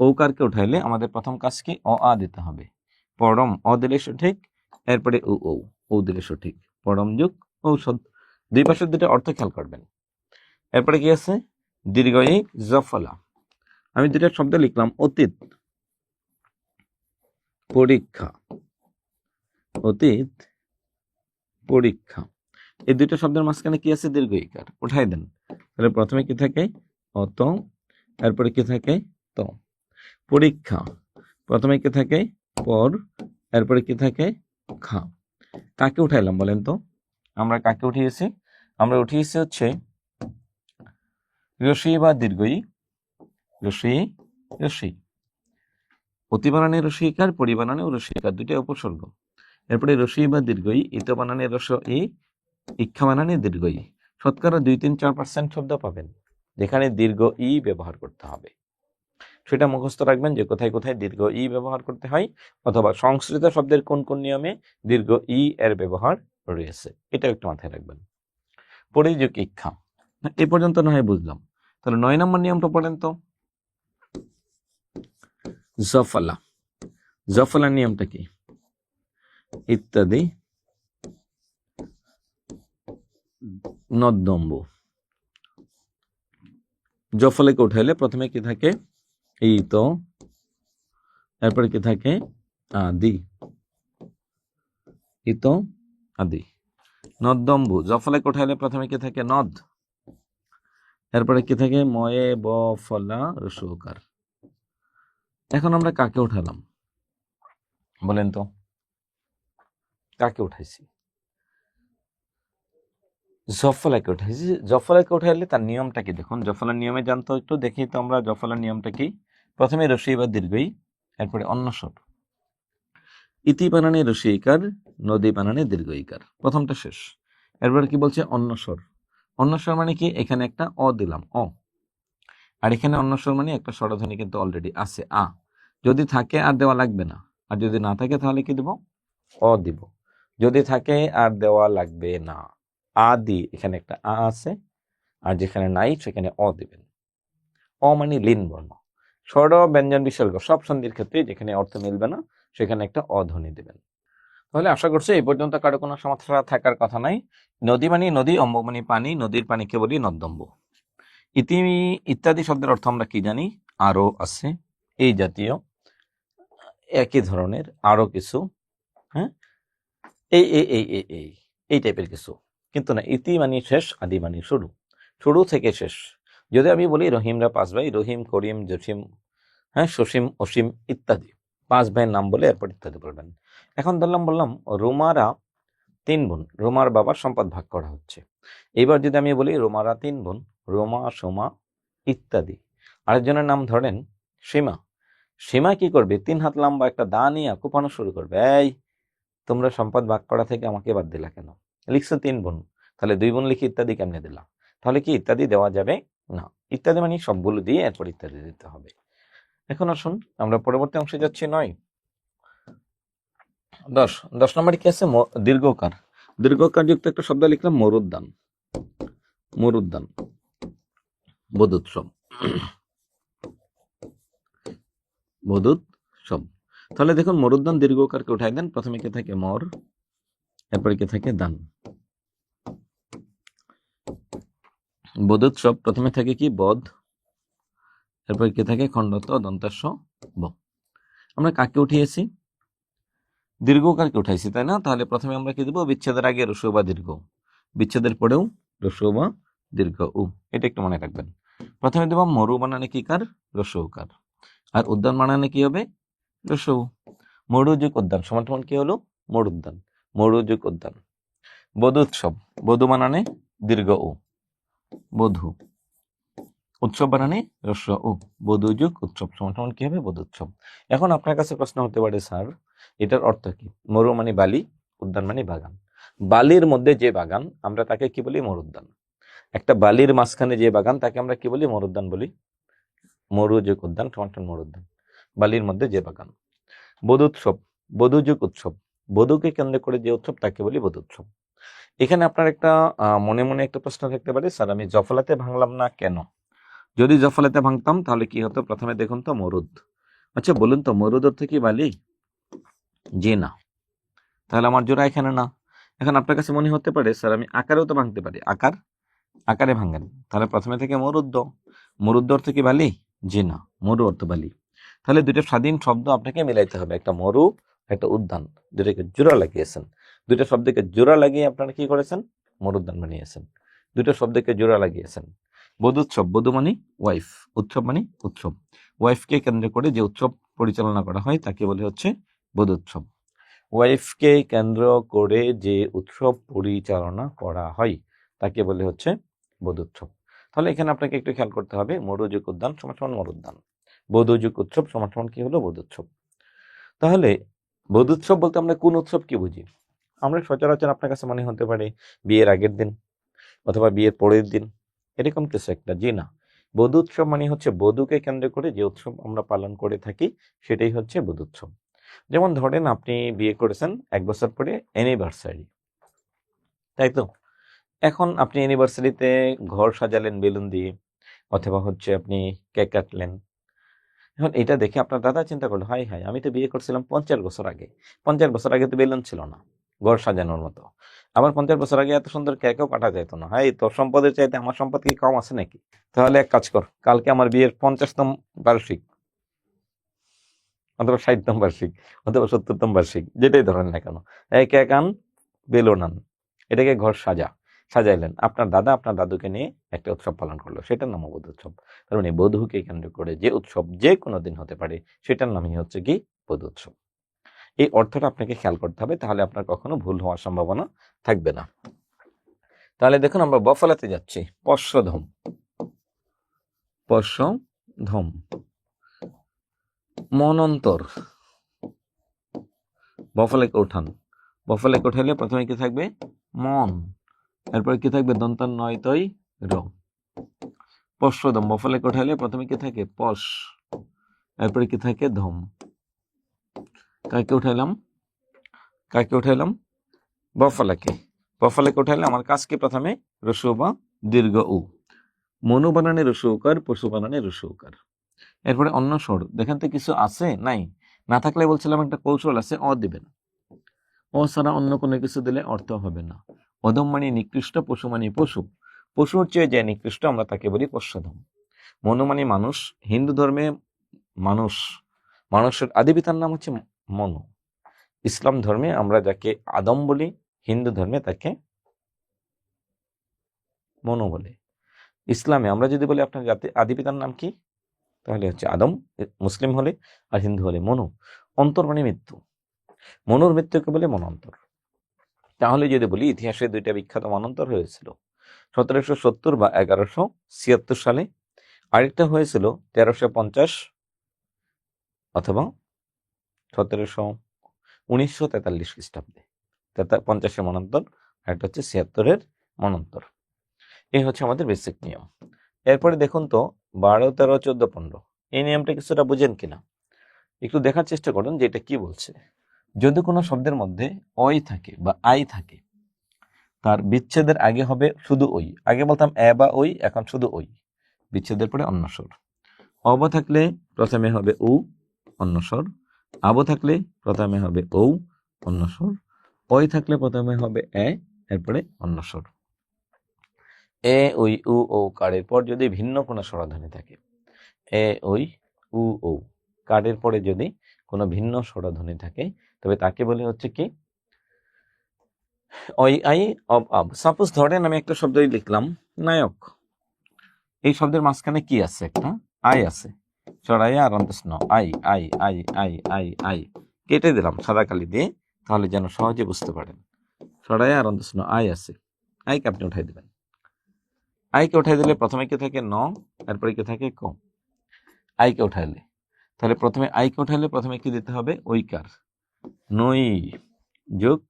ঔকারকে উঠাইলে আমাদের প্রথম কাজ কি? অ আ দিতে হবে। পরম অ দিলে সঠিক, এরপরে ও ও, ও দিলে সঠিক। পরম যুগ ঔষধ। দুই পাশের দুটো অর্থ খেয়াল করবেন। এরপরে কি আছে? দীর্ঘই জফলা। আমি দুটো শব্দ লিখলাম, অতীত, পরীক্ষা, অতীত, পরীক্ষা। এই দুইটা শব্দের মাঝখানে কি আছে? দীর্ঘ ইকার, উঠাই দেন। তাহলে প্রথমে কি থাকে? অত, এরপরে কি থাকে? ত। পরীক্ষা, প্রথমে কি থাকে? পর, এরপরে কি থাকে? খা। কাকে উঠাইলাম বলেন তো? আমরা কাকে উঠিয়েছি? আমরা উঠিয়েছি হচ্ছে রসি বা দীর্ঘই, রসি, রসি। অতি বানানে রসিকার, পরিবানানে রসিকার, দুইটা উপসর্গ। এরপরে রসি বা দীর্ঘই, ইত বানানে রস ই, ইক্ষা বানানে দীর্ঘই। শতকরা 2-3-4% শব্দ পাবেন যেখানে দীর্ঘ ই ব্যবহার করতে হবে। সেটা মুখস্থ রাখবেন যে কোথায় কোথায় দীর্ঘ ই ব্যবহার করতে হয়, অথবা সংস্কৃত শব্দের কোন কোন নিয়মে দীর্ঘ ই এর ব্যবহার রয়েছে, এটা একটু মাথায় রাখবেন। পরিযোগ ইক্ষা, এ পর্যন্ত না হয় বুঝলাম। তাহলে 9 নম্বর নিয়মটা পড়েন তো। জফলা, জফলা নিয়মটা কি? ইত্যাদি নদ্যম্ব। জফলাকে উঠাইলে প্রথমে কি থাকে? এই তো, এরপরে কি থাকে? আদি, ইতো আদি। নদ্যম্বু, জফলাকে উঠাইলে প্রথমে কি থাকে? নদ, এরপরে কি থাকে? ময়ে ব ফলা রসকার। এখন আমরা কাকে উঠালাম বলেন তো? কাকে উঠাইছি? জফলাকে উঠাইছি। জফলাকে উঠাইলে তার নিয়মটা কি দেখুন, জফলার নিয়মে জানতো একটু দেখি তো আমরা। জফলার নিয়মটা কি? প্রথমে রসি বা দীর্ঘই, এরপরে অন্য স্বর। ইতি বানানে রসিকার, নদী বানানে দীর্ঘইকার, প্রথমটা শেষ। এরপর কি বলছে? অন্য স্বর। অন্য স্বর মানে কি? এখানে একটা অ দিলাম, অ, আর এখানে অন্য স্বর মানে একটা স্বরধ্বনি কিন্তু অলরেডি আছে, আ। যদি থাকে আর দেওয়া লাগবে না, আর যদি না থাকে তাহলে কি দেব? অ দিব। যদি থাকে আর দেওয়া লাগবে না, আদি, এখানে একটা আ আছে, আর যেখানে নাই সেখানে অ দেবেন। অ মানে লীন বর্ণ। স্বর, ব্যঞ্জন, বিসর্গ সব সন্ধির ক্ষেত্রে যেখানে অর্থ মিলবে না সেখানে একটা অধ্বনি দেবেন। তাহলে আশা করছি এই পর্যন্ত কারো কোনো সমস্যা থাকার কথা নাই। নদী মানে নদী, অম্ব মানে পানি, নদীর পানিকে বলি নর্দম্ব। ইতি ইত্যাদি শব্দের অর্থ আমরা কি জানি? আরো আছে, এই জাতীয় একই ধরনের আরো কিছু, হ্যাঁ, এই এই এই এই এই এই টাইপের কিছু, কিন্তু না ইতি মানে শেষ, আদি মানে শুরু, শুরু থেকে শেষ। যদি আমি বলি রহিমরা 5 ভাই, রহিম, করিম, জসিম, হ্যাঁ, সসীম, অসীম ইত্যাদি 5 ভাইয়ের নাম বলে এরপর ইত্যাদি বলবেন। এখন বললাম রোমারা 3 বোন, রোমার বাবার সম্পদ ভাগ করা হচ্ছে। এইবার যদি আমি বলি রোমারা 3 বোন, রোমা, সোমা ইত্যাদি। আরেকজনের নাম ধরেন সীমা। সীমা কি করবে? 3 হাত লম্বা একটা দা নিয়ে কোপানো শুরু করবে, এই তোমরা সম্পদ ভাগ করা থেকে আমাকে বাদ দিলা কেন? লিখছো 3 বোন, তাহলে 2 বোন লিখে ইত্যাদি কেমনে দিলা? তাহলে কি ইত্যাদি দেওয়া যাবে না। ইত্যাদি মানে সবগুলো দিয়ে এরপর ইত্যাদি দিতে হবে। এখন আসুন আমরা পরবর্তী অংশে যাচ্ছি। 10 নম্বরে কি আছে? দীর্ঘকার। দীর্ঘকার যুক্ত একটা শব্দ লিখলাম মরুদ্যান। মরুদ্যান, বোধোৎসব, বোধোৎসব। তাহলে দেখুন মরুদ্যান দীর্ঘকারকে উঠাই দেন, প্রথমে কে থাকে মর, এরপরে কে থাকে দান। বোধোৎসব প্রথমে থাকে কি বধ, এরপরে কে থাকে খণ্ডত দন্তাস্য ব। আমরা কাকে উঠিয়েছি? দীর্ঘকারকে উঠাইছি, তাই না? তাহলে প্রথমে আমরা কি দেবো? বিচ্ছেদের আগে রস্য বা দীর্ঘ, বিচ্ছেদের পরেও রস্য বা দীর্ঘ উ, এটা একটু মনে রাখবেন। প্রথমে দেব মরু বানানে কি কার? রস্য উকার। আর উদ্যান বানানে কি হবে? রস্য উ। মরু যুগ উদ্যান সমান কি হলো? মরুদ্যান, মরু যুগ উদ্যান। বধূৎসব, বধূ বানানে দীর্ঘ উ, বধূ। উৎসব বানানে রস্য উ, বধূ যুগ উৎসব সমান কি হবে? বধূৎসব। এখন আপনার কাছে প্রশ্ন হতে পারে, স্যার এটার অর্থ কি? মরু মানে বালি, উদ্যান মানে বাগান। বালির মধ্যে যে বাগান আমরা তাকে কি বলি? মরুদ্যান। একটা বালির মাঝখানে যে বাগান তাকে আমরা কি বলি? মরুদ্যান বলি। মরু যুগ উদ্যান সমান মরুদ্যান, বালির মধ্যে যে বাগান। বধূৎসব, বধূ যুগ উৎসব, বধূকে কেন্দ্র করে যে উৎসব তাকে বলি বধূৎসব। এখানে আপনার একটা মনে মনে একটা প্রশ্ন থাকতে পারে, স্যার আমি জফলাতে ভাঙলাম না কেন? যদি জফলাতে ভাঙতাম তাহলে কি হতো? প্রথমে দেখুন তো মরুদ। আচ্ছা বলুন তো মরুদ অর্থ কি বালি? জি না, তাহলে আমার জোড়া এখানে না। এখন আপনার কাছে মনে হতে পারে, স্যার আমি আকারেও তো ভাঙতে পারি, আকারে ভাঙেন, তাহলে প্রথমে থেকে মরুদ্দ। মরুদ্দ অর্থ কি বালি? জি না, মরু অর্থ বালি। তাহলে দুইটা স্বাধীন শব্দ আপনাকে মিলাইতে হবে, একটা মরু একটা উদ্যান, দুটাকে জোড়া লাগিয়েছেন। দুইটা শব্দকে জোড়া লাগিয়ে আপনারা কি করেছেন? মরুদ্যান বানিয়েছেন। দুটো শব্দকে জোড়া লাগিয়েছেন। বধূৎসব, বধূ মানে ওয়াইফ, উৎসব মানে উৎসব। ওয়াইফকে কেন্দ্র করে যে উৎসব পরিচালনা করা হয় তাকে বলে হচ্ছে বধূৎসব। ওয়াইফকে কেন্দ্র করে যে উৎসব পরিচালনা করা হয় তাকে বলে হচ্ছে বধূৎসব। তাহলে এখানে আপনাকে একটু খেয়াল করতে হবে, মরুযুগ উদ্যান সমান মরুদ্যান, বধূযুগ উৎসব সমান কি হলো? বধূৎসব। তাহলে বধূৎসব বলতে আমরা কোন উৎসব কি বুঝি? আমরা সচরাচর আপনার কাছে মনে হতে পারে বিয়ের আগের দিন অথবা বিয়ের পরের দিন, এরকম কিছু একটা। জি না, বধূৎসব মানে হচ্ছে বধূকে কেন্দ্র করে যে উৎসব আমরা পালন করে থাকি সেটাই হচ্ছে বধূৎসব। যেমন ধরেন আপনি বিয়ে করেছেন 1 বছর পরে, অ্যানিভার্সারি, তাই তো? এখন আপনি অ্যানিভার্সারিতে ঘর সাজালেন বেলুন দিয়ে, অথবা হচ্ছে আপনি কেক কাটলেন। এখন এটা দেখে আপনার দাদা চিন্তা করলো, হাই হাই আমি তো বিয়ে করছিলাম 50 বছর আগে, 50 বছর আগে তো বেলুন ছিল না ঘর সাজানোর মতো, আবার 50 বছর আগে এত সুন্দর কেকও কাটা যেত না। হাই, তোর সম্পদের চাইতে আমার সম্পদ কি কম আছে নাকি? তাহলে এক কাজ কর, কালকে আমার বিয়ের 50তম বার্ষিক অথবা 60তম বার্ষিক অথবা 70তম বার্ষিক, যেটাই ধরেন না কেন, এই কেক আন, বেলুন আন, এটাকে ঘর সাজাইলেন। আপনার দাদা আপনার দাদুকে নিয়ে একটা উৎসব পালন করলো, সেটার নাম বধূ উৎসব। তার মানে বধূকে কেন্দ্র করে যে উৎসব যে কোনো দিন হতে পারে সেটার নামই হচ্ছে কি? বধূ উৎসব। এই অর্থটা আপনাকে খেয়াল করতে হবে, তাহলে আপনার কখনো ভুল হওয়ার সম্ভাবনা থাকবে না। তাহলে দেখুন আমরা বফলাতে যাচ্ছি। পশ্চধম, পশ্চধম। মনন্তর, বফলাকে উঠান, বফলাকে উঠাইলে প্রথমে কি থাকবে? মন, এরপরে কি থাকবে? দন্তান নয় তৈ র। পশ্চদম, বফলাকে উঠাইলে প্রথমে কি থাকে? পশ, এরপরে কি থাকে? ধম। কাকে উঠাইলাম? বফলাকে। বফলাকে উঠাইলে আমার কাজ কি? প্রথমে রস্য বা দীর্ঘ উ, মনু বানানে রসৌকার, পশু বানানে রসৌকার। এরপরে অন্য স্বর, দেখেন তো কিছু আছে নাই, না থাকলে বলছিলাম একটা কৌশল আছে, অ দিবেন। অ ছাড়া অন্য কোনো কিছু দিলে অর্থ হবে না। অধম মানে নিকৃষ্ট, পশু মানে পশু, পশুর চেয়ে যে নিকৃষ্ট আমরা তাকে বলি পশ্চাধম। মনু মানে মানুষ, হিন্দু ধর্মে মানুষ, মানুষের আদি পিতার নাম হচ্ছে মনু। ইসলাম ধর্মে আমরা যাকে আদম বলি, হিন্দু ধর্মে তাকে মনু বলে। ইসলামে আমরা যদি বলি আপনার আদি পিতার নাম কি, তাহলে হচ্ছে আদম মুসলিম হলে, আর হিন্দু হলে মনু। অন্তর মানে মৃত্যু, মনুর মৃত্যুকে বলে মনন্তর। তাহলে যদি বলি ইতিহাসে দুইটা বিখ্যাত মনন্তর হয়েছিল, 1770 বা 1176 সালে, আরেকটা হয়েছিল 1350 অথবা 1943 খ্রিস্টাব্দে। 50-এর মনন্তর, একটা হচ্ছে 76-এর মনন্তর। এই হচ্ছে আমাদের বেসিক নিয়ম। এরপরে দেখুন তো 12, 13, 14, 15 এই নিয়মটা কিছুটা বুঝেন কিনা একটু দেখার চেষ্টা করুন যে এটা কি বলছে। যদি কোনো শব্দের মধ্যে অই থাকে বা আই থাকে, তার বিচ্ছেদের আগে হবে শুধু ওই। আগে বলতাম এ বা ওই, এখন শুধু ওই, বিচ্ছেদের পরে অন্য স্বর। অব থাকলে প্রথমে হবে উ, অন্য স্বর। আব থাকলে প্রথমে হবে ঔ, অন্য স্বর। ওই থাকলে প্রথমে হবে এ, এরপরে অন্য স্বর। এ ওই উ ও কারের পর যদি ভিন্ন কোনো স্বরধ্বনি থাকে, এ ওই উ ও কারের পরে যদি কোনো ভিন্ন স্বরধ্বনি থাকে, তবে তাকে বলে হচ্ছে কি ওই আই অব আব। সাপোজ ধরেন আমি একটা শব্দ লিখলাম নায়ক, এই শব্দের মাঝখানে কি আছে, একটা আই আছে, চড়াইয়া আর অন্তস্ন আই আই আই আই আই আই কেটে দিলাম সাদা কালি দিয়ে, তাহলে যেন সহজে বুঝতে পারেন। চড়াইয়া আর অন্তস্ন আই আছে, আইকে আপনি উঠাই দিবেন। আইকে উঠাই দিলে প্রথমে কি থাকে ন, তারপরে কি থাকে ক। আইকে উঠাইলে, তাহলে প্রথমে আইকে উঠাইলে প্রথমে কি দিতে হবে ঐকার, নই যোগ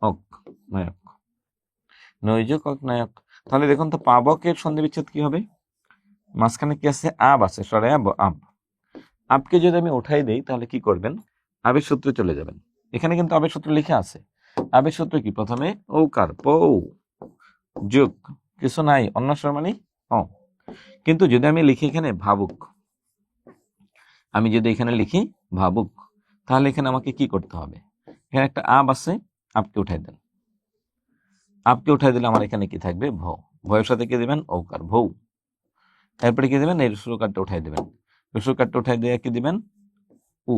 অক নায়ক, নই যোগ অক নায়ক। তাহলে দেখুন তো পাবকের সন্ধি বিচ্ছেদ কি হবে, মাঝখানে কি আছে আব আছে, সরে আব আব। আবকে যদি আমি উঠাই দেই তাহলে কি করবেন, আবের সূত্রে চলে যাবেন। এখানে কিন্তু আবের সূত্র লিখে আছে। আবের সূত্র কি, প্রথমে ঔকার পৌ যোগ কিছু নাই, অন্য স্বর মানে অ। কিন্তু যদি আমি লিখি এখানে ভাবুক, আমি যদি এখানে লিখি ভাবুক, তাহলে এখানে আমাকে কি করতে হবে, এখানে একটা আব আছে, আপকে উঠাই দেন। আপকে উঠাই দিলে আমার এখানে কি থাকবে ভ, ভয়ের সাথে কি দিবেন ঔকার ভৌ। এরপরে কি দিবেন এই রসুকারটা উঠাই দিবেন, রসুকারটা উঠাই দিয়ে কি দিবেন উ।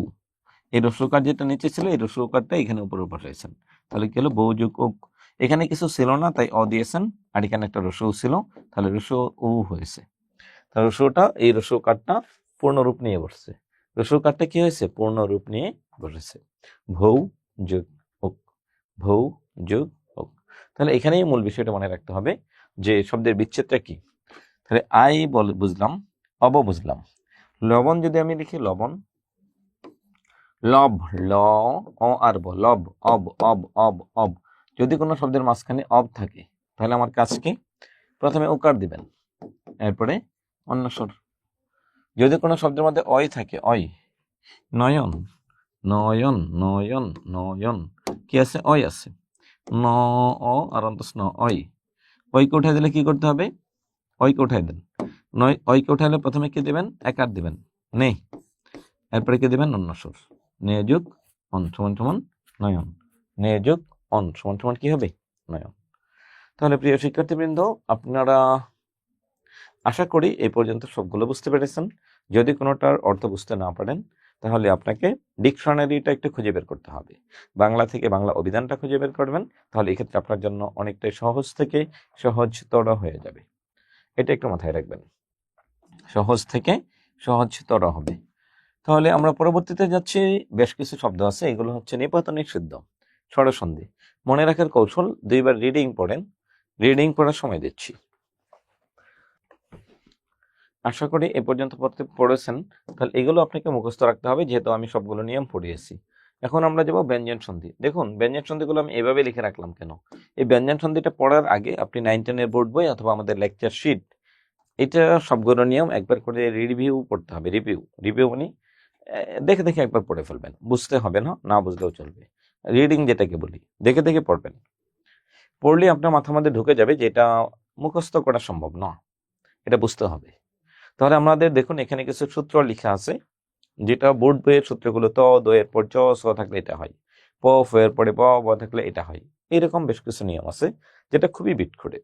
এই রসুকার যেটা নিচে ছিল এই রসুকারটা এখানে উপরে বসাইছেন, তাহলে কি হলো বউ যোগ ওক। এখানে কিছু ছিল না তাই অ দিয়েছেন, আর এখানে একটা রসু ছিল, তাহলে রসু উ হয়েছে। তাহলে রসুটা এই রসুকারটা পূর্ণরূপ নিয়ে বসছে, রসুকারটা কি হয়েছে পূর্ণরূপ নিয়ে বসেছে, ভৌ যোগ ওক, ভৌ যোগ ওক। তাহলে এখানেই মূল বিষয়টা মনে রাখতে হবে যে শব্দের বিচ্ছেদটা কি। তাহলে আই বুঝলাম, অব বুঝলাম। লবণ যদি আমি লিখি লবণ, লব ল অ আর ব লব অব অব অব অব। যদি কোনো শব্দের মাঝখানে অব থাকে তাহলে আমার কাজ কি, প্রথমে উকার দিবেন, এরপরে অন্য স্বর। যদি কোনো শব্দের মধ্যে অয় থাকে, অয় নয়ন নয়ন নয়ন নয়ন, কি আছে অয় আছে, ন অ আর অন্তস্ন অয়। অয়কে উঠাই দিলে কি করতে হবে, অয়কে উঠাই দেন। নয় অয়কে উঠাইলে প্রথমে কি দিবেন একার দিবেন নে, এরপরে কি দিবেন অন্য স্বর, নে যোগ অন সমান সমান নয়ন, নে যোগ অন সমান সমান কি হবে নয়ন। তাহলে প্রিয় শিক্ষার্থীবৃন্দ, আপনারা আশা করি এই পর্যন্ত সবগুলো বুঝতে পেরেছেন। যদি কোনোটার অর্থ বুঝতে না পারেন তাহলে আপনাকে ডিকশনারিটা একটু খুঁজে বের করতে হবে, বাংলা থেকে বাংলা অভিধানটা খুঁজে বের করবেন, তাহলে এক্ষেত্রে আপনার জন্য অনেকটাই সহজ থেকে সহজতর হয়ে যাবে। এটা একটু মাথায় রাখবেন, সহজ থেকে সহজতর হবে। তাহলে আমরা পরবর্তীতে যাচ্ছি, বেশ কিছু শব্দ আছে, এগুলো হচ্ছে নিপাত নিষিদ্ধ, স্বরসন্ধি। মনে রাখার কৌশল, দুইবার রিডিং পড়েন, রিডিং পড়ার সময় দিচ্ছি। আশা করি এ পর্যন্ত পড়েছেন, তাহলে এগুলো আপনাকে মুখস্থ রাখতে হবে, যেহেতু আমি সবগুলো নিয়ম পড়িয়েছি। এখন আমরা যাব ব্যঞ্জন সন্ধি। দেখুন ব্যঞ্জন সন্ধিগুলো আমি এভাবে লিখে রাখলাম কেন, এই ব্যঞ্জন সন্ধিটা পড়ার আগে আপনি 9, 10 বোর্ড বই অথবা আমাদের লেকচার শিট, এটা সবগুলো নিয়ম একবার করে রিভিউ পড়তে হবে। রিভিউ মানে দেখে দেখে একবার পড়ে ফেলবেন, বুঝতে হবে না, না বুঝলেও চলবে। রিডিং যেটাকে বলি, দেখে দেখে পড়বেন, পড়লে আপনার মাথার মধ্যে ঢুকে যাবে, যেটা মুখস্থ করা সম্ভব না। এটা বুঝতে হবে। তাহলে আমাদের দেখুন এখানে কিছু সূত্র লেখা আছে, যেটা বোর্ড বইয়ের সূত্রগুলো ত দয়ের পর চ স থাকলে এটা হয়, প ফ এর পরে ব ব থাকলে এটা হয়। এরকম বেশ কিছু নিয়ম আছে যেটা খুবই বিটখুটে,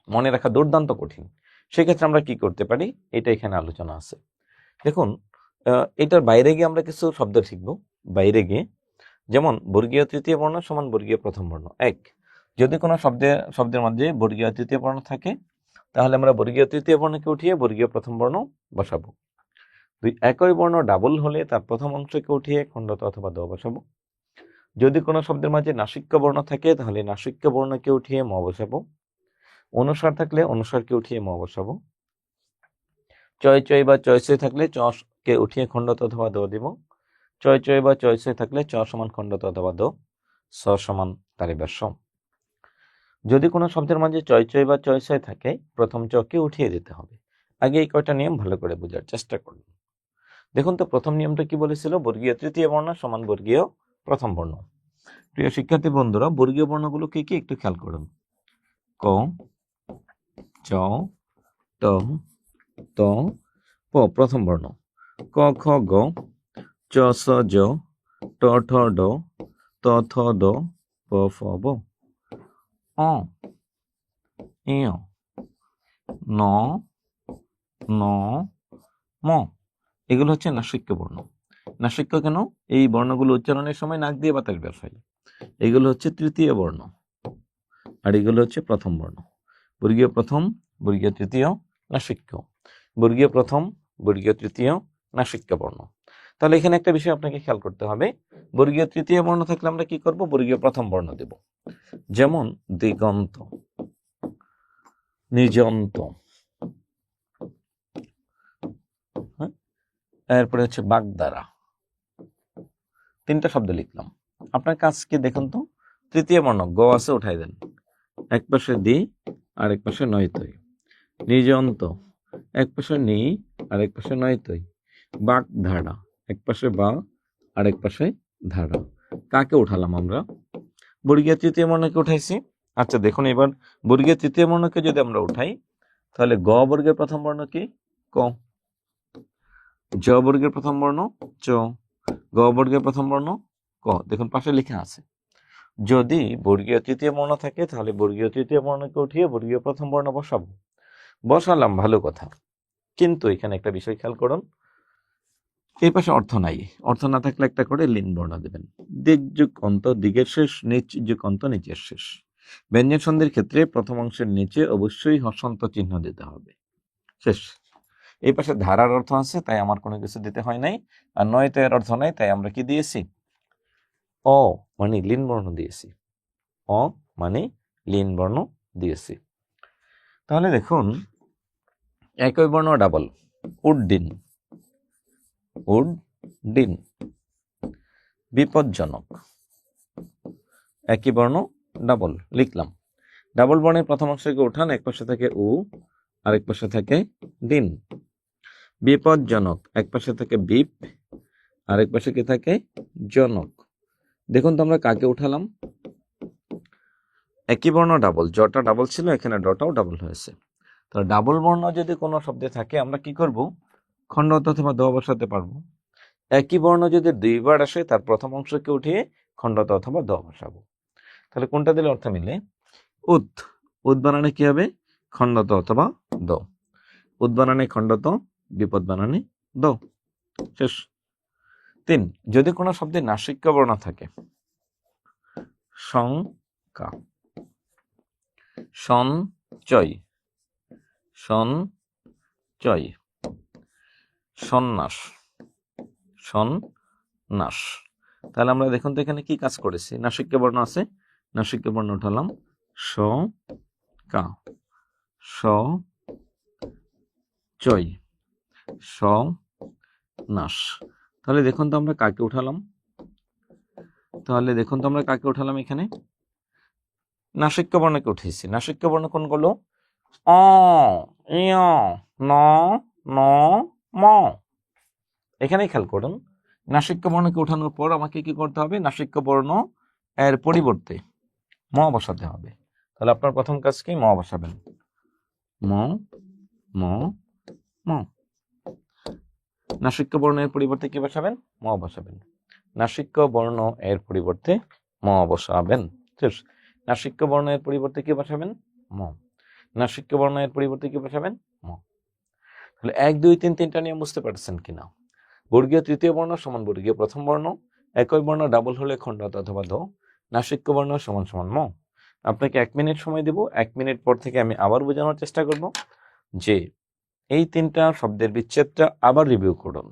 মনে রাখা দুর্দান্ত কঠিন। সেক্ষেত্রে আমরা কি করতে পারি, এটা এখানে আলোচনা আছে। দেখুন এটার বাইরে গিয়ে আমরা কিছু শব্দ শিখবো। বাইরে গিয়ে যেমন বর্গীয় তৃতীয় বর্ণ সমান বর্গীয় প্রথম বর্ণ এক। যদি কোনো শব্দের মধ্যে বর্গীয় তৃতীয় বর্ণ থাকে তাহলে আমরা বর্গীয় তৃতীয় বর্ণকে উঠিয়ে বর্গীয় প্রথম বর্ণ বসাবো। দুই, একই বর্ণ ডাবল হলে তার প্রথম অংশকে উঠিয়ে খণ্ডত অথবা দ বসাবো। যদি কোনো শব্দের মাঝে নাসিক্য বর্ণ থাকে তাহলে নাসিক্য বর্ণকে উঠিয়ে ম বসাবো। অনুস্বার থাকলে অনুস্বারকে উঠিয়ে ম বসাবো। চয় চয় বা চয়সে থাকলে চ কে উঠিয়ে খণ্ডত অথবা দ দিব। চয় চয় বা চয়সে থাকলে চ সমান খণ্ডত অথবা দ, স সমান তালিবাস সম। যদি কোনো শব্দের মাঝে চয় চয় বা চয়সে থাকে প্রথম চকে উঠিয়ে দিতে হবে। আগে এই কয়টা নিয়ম ভালো করে বোঝার চেষ্টা করুন। দেখুন তো প্রথম নিয়মটা কি বলেছিল, বর্গীয় তৃতীয় বর্ণ সমান বর্গীয় প্রথম বর্ণ। প্রিয় শিক্ষার্থী বন্ধুরা, বর্গীয় বর্ণগুলো কি কি একটু খেয়াল করুন। ক, চ, ট, ত, প প্রথম বর্ণ। ক খ গ, চ ছ জ, ট ঠ ড, ত থ দ, প ফ ব, অ ই ন ন ম। এগুলো হচ্ছে নাসিক্য বর্ণ। নাসিক্য কেন? এই বর্ণগুলো উচ্চারণের সময় নাক দিয়ে বাতাস বের হয়। এগুলো হচ্ছে তৃতীয় বর্ণ আর এগুলো হচ্ছে প্রথম বর্ণ। বর্গীয় প্রথম, বর্গীয় তৃতীয়, নাসিক্য। বর্গীয় প্রথম, বর্গীয় তৃতীয়, নাসিক্য বর্ণ। তাহলে এখানে একটা বিষয় আপনাকে খেয়াল করতে হবে, বর্গীয় তৃতীয় বর্ণ থাকলে আমরা কি করব, বর্গীয় প্রথম বর্ণ দেব। যেমন দিগন্ত, নিযন্ত, এরপরে হচ্ছে বাগধারা। তিনটা শব্দ লিখলাম। আপনার কাজ কি দেখুন তো, তৃতীয় বর্ণ গ আছে উঠাই দেন, এক পাশে দি আর এক পাশে নয়তই। নিযন্ত এক পাশে নি আর এক পাশে নয়তই। বাগধারা এক পাশে বা আর এক পাশে ধারা। কাকে উঠালাম আমরা? বর্গীয় তৃতীয় বর্ণকে উঠাইছি। আচ্ছা দেখুন এবার বর্গীয় তৃতীয় বর্ণকে যদি আমরা উঠাই তাহলে গ বর্গের প্রথম বর্ণ কি? ক। জ বর্গের প্রথম বর্ণ চ। গ বর্গের প্রথম বর্ণ ক। দেখুন পাশে লেখা আছে। যদি বর্গীয় তৃতীয় বর্ণ থাকে তাহলে বর্গীয় তৃতীয় বর্ণকে উঠিয়ে বর্গীয় প্রথম বর্ণ বসাবো। বসালাম, ভালো কথা। কিন্তু এখানে একটা বিষয় খেয়াল করুন, এই পাশে অর্থ নাই। অর্থ না থাকলে একটা করে লিন বর্ণ দেবেন। দিক যুগ অন্ত দিকের শেষ, নিচ যুগ অন্ত নিচের শেষ। ব্যঞ্জন সন্ধির ক্ষেত্রে প্রথম অংশের নিচে অবশ্যই হর্ষন্ত চিহ্ন দিতে হবে। শেষ। এই পাশে ধারার অর্থ আছে তাই আমার কোনো কিছু দিতে হয় নাই, আর নয়তো এর অর্থ নাই তাই আমরা কি দিয়েছি? অ মানে লিন বর্ণ দিয়েছি। অ মানে লিন বর্ণ দিয়েছি। তাহলে দেখুন একই বর্ণ ডাবল, উড্ডিন, উড্ডিন। বিপজ্জনক, একই বর্ণ ডাবল লিখলাম। ডাবল বর্ণের প্রথম অংশকে উঠান, এক পাশে থাকে উ আর এক পাশে থাকে দিন। বিপজ্জনক এক পাশে থাকে বিপ আর এক পাশে কি থাকে? জনক। দেখুন তো আমরা কাকে উঠালাম? একই বর্ণ ডাবল, জটা ডাবল ছিল, এখানে ডটাও ডাবল হয়েছে। তো ডাবল বর্ণ যদি কোনো শব্দে থাকে আমরা কি করব? খণ্ডত অথবা দ বসাতে পারবো। একই বর্ণ যদি দুইবার আসে তার প্রথম অংশকে উঠিয়ে খণ্ডত অথবা দ বসাবো। তাহলে কোনটা দিলে অর্থ মিলে? উদ, উদ বানানে কি হবে? খণ্ডত অথবা দ। উদ বানানে খণ্ডত, বিপদ বানানে দ। শেষ। 3, যদি কোনো শব্দে নাসিক্য বর্ণ থাকে, শঙ্কা, সঞ্চয়, সঞ্চয়, সন্ন্যাস, সন্ন্যাস। তাহলে আমরা দেখুন তো এখানে কি কাজ করেছি, নাসিক্য বর্ণ আছে, নাসিক্য বর্ণ উঠালাম, স কা, স চয়, স নাস। তাহলে দেখুন তো আমরা কাকে উঠালাম? এখানে নাসিক্য বর্ণকে উঠেছি। নাসিক্য বর্ণ কোনগুলো? অ, ইয়, ন, ন, ম। এখানেই খেয়াল করুন, নাসিক্য বর্ণকে উঠানোর পর আমাকে কি করতে হবে? নাসিক্য বর্ণ এর পরিবর্তে ম বসাতে হবে। তাহলে আপনার প্রথম কাজ কি? ম বসাবেন। ম ম ম। নাসিক্য বর্ণ এর পরিবর্তে কি বসাবেন? ম বসাবেন। নাসিক্য বর্ণ এর পরিবর্তে ম বসাবেন। নাসিক্য বর্ণ এর পরিবর্তে কি বসাবেন? ম। নাসিক্য বর্ণ এর পরিবর্তে কি বসাবেন? ম। তাহলে 1 2 3 তিনটা নিয়ম বুঝতে পারছেন কিনা? বর্গীয় তৃতীয় বর্ণ সমান বর্গীয় প্রথম বর্ণ, একই বর্ণ ডাবল হলে খণ্ডত অথবা দ, নাসিক্য বর্ণ সমান সমান ম। আপনাকে 1 মিনিট সময় দেব, 1 মিনিট পর থেকে আমি আবার বোঝানোর চেষ্টা করব যে এই তিনটা শব্দের বিচ্ছেদটা আবার রিভিউ করুন।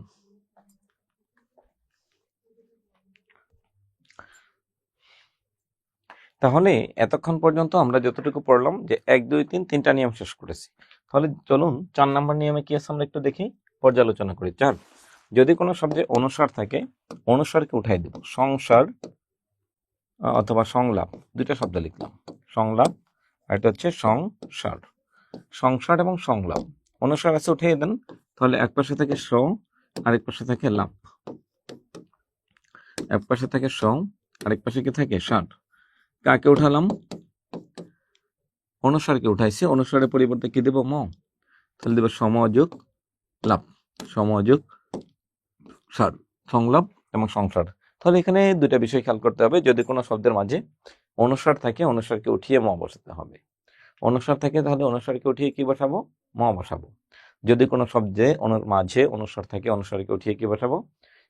তাহলে এতক্ষণ পর্যন্ত আমরা যতটুকু পড়লাম যে 1 2 3 তিনটা নিয়ম শেষ করেছি। তাহলে চলুন 4 নম্বর নিয়মে কি আছে আমরা একটু দেখি, পর্যালোচনা করি। 4, যদি কোনো শব্দে অনুসার থাকে, অনুসারকে উঠাই দেব। সংসার অথবা সংলাপ, দুইটা শব্দ লিখলাম, সংলাপ আর এটা হচ্ছে সংসার। সংসার এবং সংলাপ, অনুসার আছে উঠিয়ে দেন, তাহলে এক পাশে থেকে স আরেক পাশে থাকে লাভ, এক পাশে থাকে স আরেক পাশে কি থাকে সার। কাকে উঠালাম? অনুসারকে উঠাইছি, অনুসারের পরিবর্তে কি দেব? ম। তাহলে দেব সমযোগ লাভ, সমযোগ সার, সংলাপ এবং সংসার। তাহলে এখানে দুইটা বিষয় খেয়াল করতে হবে, যদি কোনো শব্দের মাঝে অনুসার থাকে অনুসারকে উঠিয়ে ম বসাতে হবে। অনুসার থাকে তাহলে অনুসারকে উঠিয়ে কি বসাবো? ম বসাবো। যদি কোনো শব্দে মাঝে অনুসার থাকে অনুসারকে উঠিয়ে কি বসাবো?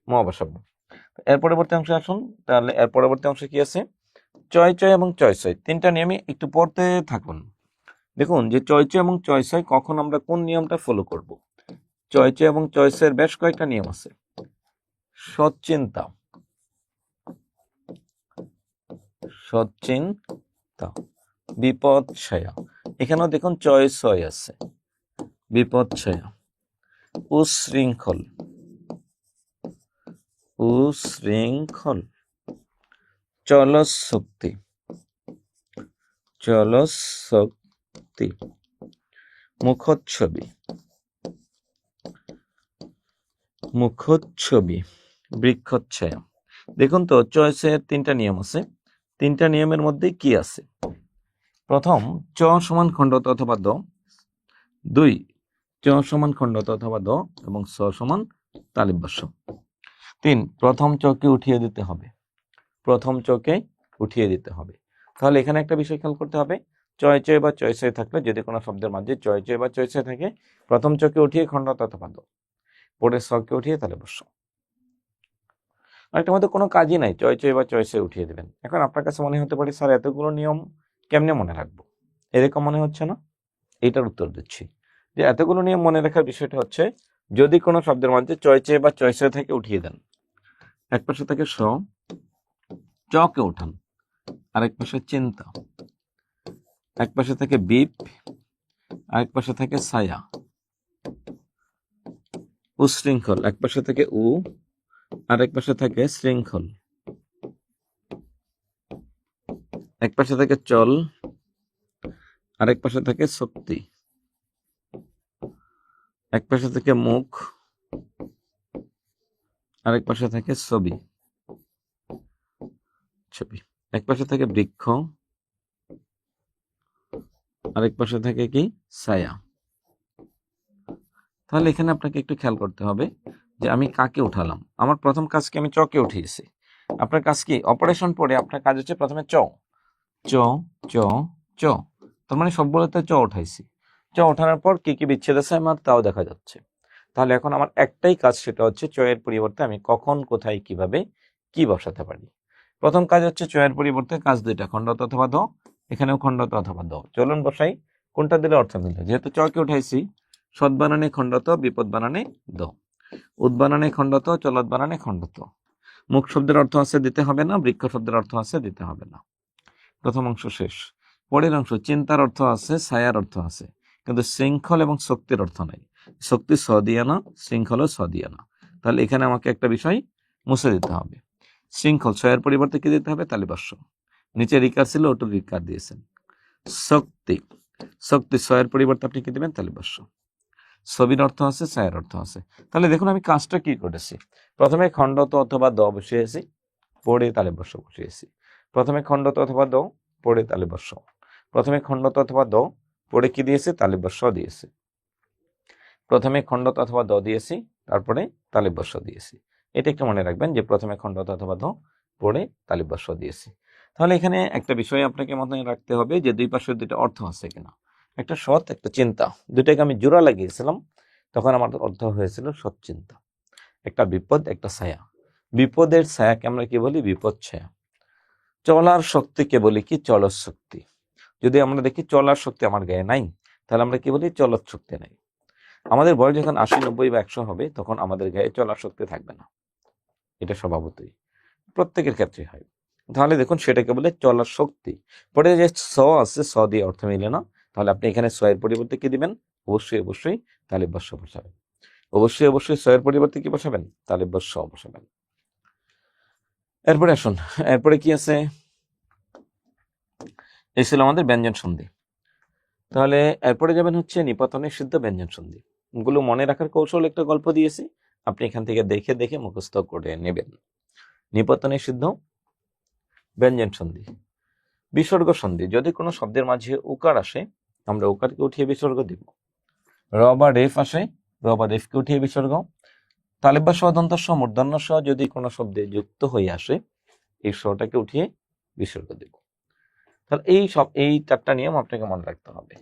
ম বসাবো। এর পরবর্তী অংশে আসুন। তাহলে এর পরবর্তী অংশে কি আছে? চয় চয় এবং চয় ছয়, তিনটা নিয়মে একটু পড়তে থাকুন। দেখুন যে চয় চয় এবং চয় ছয় কখন আমরা কোন নিয়মটা ফলো করব। চয় চয় এবং চয় ছয়ের বেশ কয়েকটা নিয়ম আছে। সচ্চিন্তা, সচ্চিন্তা, বিপদছায়া, এখানেও দেখুন চয় ছয় আছে, বিপদছায়া, উশৃঙ্খল, উশৃঙ্খল, চলশক্তি, চলশক্তি, মুখচ্ছবি, মুখচ্ছবি, বৃক্ষচ্ছায়া। দেখুন তো চয়েসের তিনটা নিয়ম আছে, তিনটা নিয়মের মধ্যে কি আছে? প্রথম, চ সমান খণ্ডত অথবা দ। 2, চ সমান খণ্ডত অথবা দ এবং স সমান তালিব বর্ষ। 3, প্রথম চকে উঠিয়ে দিতে হবে, প্রথম চকে উঠিয়ে দিতে হবে। তাহলে এখানে একটা বিষয় খেয়াল করতে হবে, চয় চয় বা চয় ছয় থাকলে, যদি কোনো শব্দের মাঝে চয় চয় বা চয় ছয় থাকে, প্রথম চকে উঠিয়ে খণ্ডত অথবা দ, পরে সকে উঠিয়ে তালিব বর্ষ। এটার মধ্যে কোনো কাজই নাই, চয় চয় বা চয় ছয় উঠিয়ে দেবেন। এখন আপনার কাছে মনে হতে পারে স্যার এতগুলো নিয়ম কেমনে মনে রাখবো, এরকম মনে হচ্ছে না? এটার উত্তর দিচ্ছি যে এতগুলো নিয়ম মনে রাখার বিষয়টা হচ্ছে, যদি কোনো শব্দের মধ্যে চয় চয় বা চয় ছয় থেকে উঠিয়ে দেন, এক পাশে থেকে স, চকে উঠান, আরেক পাশে চিন্তা, এক পাশে থেকে বিপ, আরেক পাশে থেকে ছায়া, উশৃঙ্খল, এক পাশে থেকে উ, আরেক পাশে থাকে শৃঙ্খল, এক পাশে থেকে চল, আরেক পাশে থাকে শক্তি, এক পাশে থেকে মুখ, আরেক পাশে থাকে ছবি, ছবি, এক পাশে থাকে বৃক্ষ, আরেক পাশে থাকে কি ছায়া। তাহলে এখানে আপনাকে একটু খেয়াল করতে হবে যে আমি কাকে উঠালাম। আমার প্রথম কাজকে আমি চকে উঠিয়েছি, আপনার কাজ কি? অপারেশন পরে আপনার কাজ হচ্ছে প্রথমে চ চ চ চ, তার মানে সবগুলোতে চ উঠাইছি। চ ওঠানোর পর কি কি বিচ্ছেদ আছে আমার তাও দেখা যাচ্ছে। তাহলে এখন আমার একটাই কাজ, সেটা হচ্ছে চয়ের পরিবর্তে আমি কখন কোথায় কিভাবে কি বসাতে পারি। প্রথম কাজ হচ্ছে চয়ের পরিবর্তে কাজ দুইটা, খণ্ডত অথবা দ, এখানেও খণ্ডত অথবা দ। চলুন বসাই, কোনটা দিলে অর্থ মিলবে। যেহেতু চকে উঠাইছি, সৎ বানানে খণ্ডত, বিপদ বানানে দ, উদ বানানে খণ্ডত, চলত বানানে খণ্ডত। মুখ শব্দের অর্থ আছে, দিতে হবে না। বৃক্ষ শব্দের অর্থ আছে, দিতে হবে না। প্রথম অংশ শেষ। পরের অংশ, চিন্তার অর্থ আছে, ছায়ার অর্থ আছে, কিন্তু শৃঙ্খল এবং শক্তির অর্থ নাই। শক্তি স দিয়ে না, শৃঙ্খলও স দিয়ে না। তাহলে এখানে আমাকে একটা বিষয় মুছে দিতে হবে। শৃঙ্খল ছয়ের পরিবর্তে কি দিতে হবে? তালিবাস্য। নিচে রিকার ছিল, ওটু রিকার দিয়েছেন। শক্তি, শক্তি ছয়ের পরিবর্তে আপনি কি দিবেন? তালিবাস্য। ছবির অর্থ আছে, ছায়ার অর্থ আছে। তাহলে দেখুন আমি কাজটা কি করেছি। প্রথমে খণ্ডত অথবা দ বসিয়েছি, পরে তালিবাস্য বসিয়েছি। প্রথমে খণ্ডত অথবা দ, পরে তালিবাস্য। প্রথমে খণ্ডত অথবা দ, পরে কি দিয়েছে? তালিবাস্য দিয়েছে। প্রথমে খণ্ডত অথবা দ দিয়েছি, তারপরে তালিব বর্ষ দিয়েছি। এটা একটু মনে রাখবেন যে প্রথমে খণ্ডত অথবা দ, পরে তালিব বর্ষ দিয়েছি। তাহলে এখানে একটা বিষয় আপনাকে মনে রাখতে হবে যে দুই পাশের দুটো অর্থ আছে কিনা। একটা সৎ, একটা চিন্তা, দুটাকে আমি জোড়া লাগিয়েছিলাম, তখন আমার অর্থ হয়েছিল সৎ চিন্তা। একটা বিপদ, একটা ছায়া। বিপদের ছায়াকে আমরা কি বলি? বিপদ ছায়া। চলার শক্তিকে বলি কি? চলৎ শক্তি। যদি আমরা দেখি চলার শক্তি আমার গায়ে নাই, তাহলে আমরা কি বলি? চলৎ শক্তি নাই। আমাদের বয়স যখন 80, 90 বা 100 হবে, তখন আমাদের গায়ে চলার শক্তি থাকবে না। এটা স্বভাবতই, প্রত্যেকের ক্ষেত্রে হয়। তাহলে দেখুন, সেটাকে বলে চলার শক্তি। পরে যে স আছে, স দিয়ে অর্থ মিলে না, তাহলে আপনি এখানে স এর পরিবর্তে কি দিবেন? অবশ্যই তালিব বর্ষ বসাবেন। অবশ্যই স এর পরিবর্তে কি বসাবেন? তালিব বর্ষ বসাবেন। এরপরে আসুন, এরপরে কি আছে? এই ছিল আমাদের ব্যঞ্জন সন্ধি। তাহলে এরপরে যাবেন হচ্ছে নিপাতনে সিদ্ধ ব্যঞ্জন সন্ধি। গুলো মনে রাখার কৌশল একটা গল্প দিয়েছি, আপনি এখান থেকে দেখে দেখে মুখস্থ করে নেবেন। নিপাতনে সিদ্ধ ব্যঞ্জন সন্ধি। বিসর্গ সন্ধি। যদি কোনো শব্দের মাঝে উকার আসে, আমরা উকারকে উঠিয়ে বিসর্গ দিব। র বা রেফ আসে, র বা রেফকে উঠিয়ে বিসর্গ। তালিব বা স, দন্ত স, মূর্ধন্য স যদি কোনো শব্দে যুক্ত হয়ে আসে, এই সটাকে উঠিয়ে বিসর্গ দিব। তাহলে এই 4টা নিয়ম আপনাকে মনে রাখতে হবে।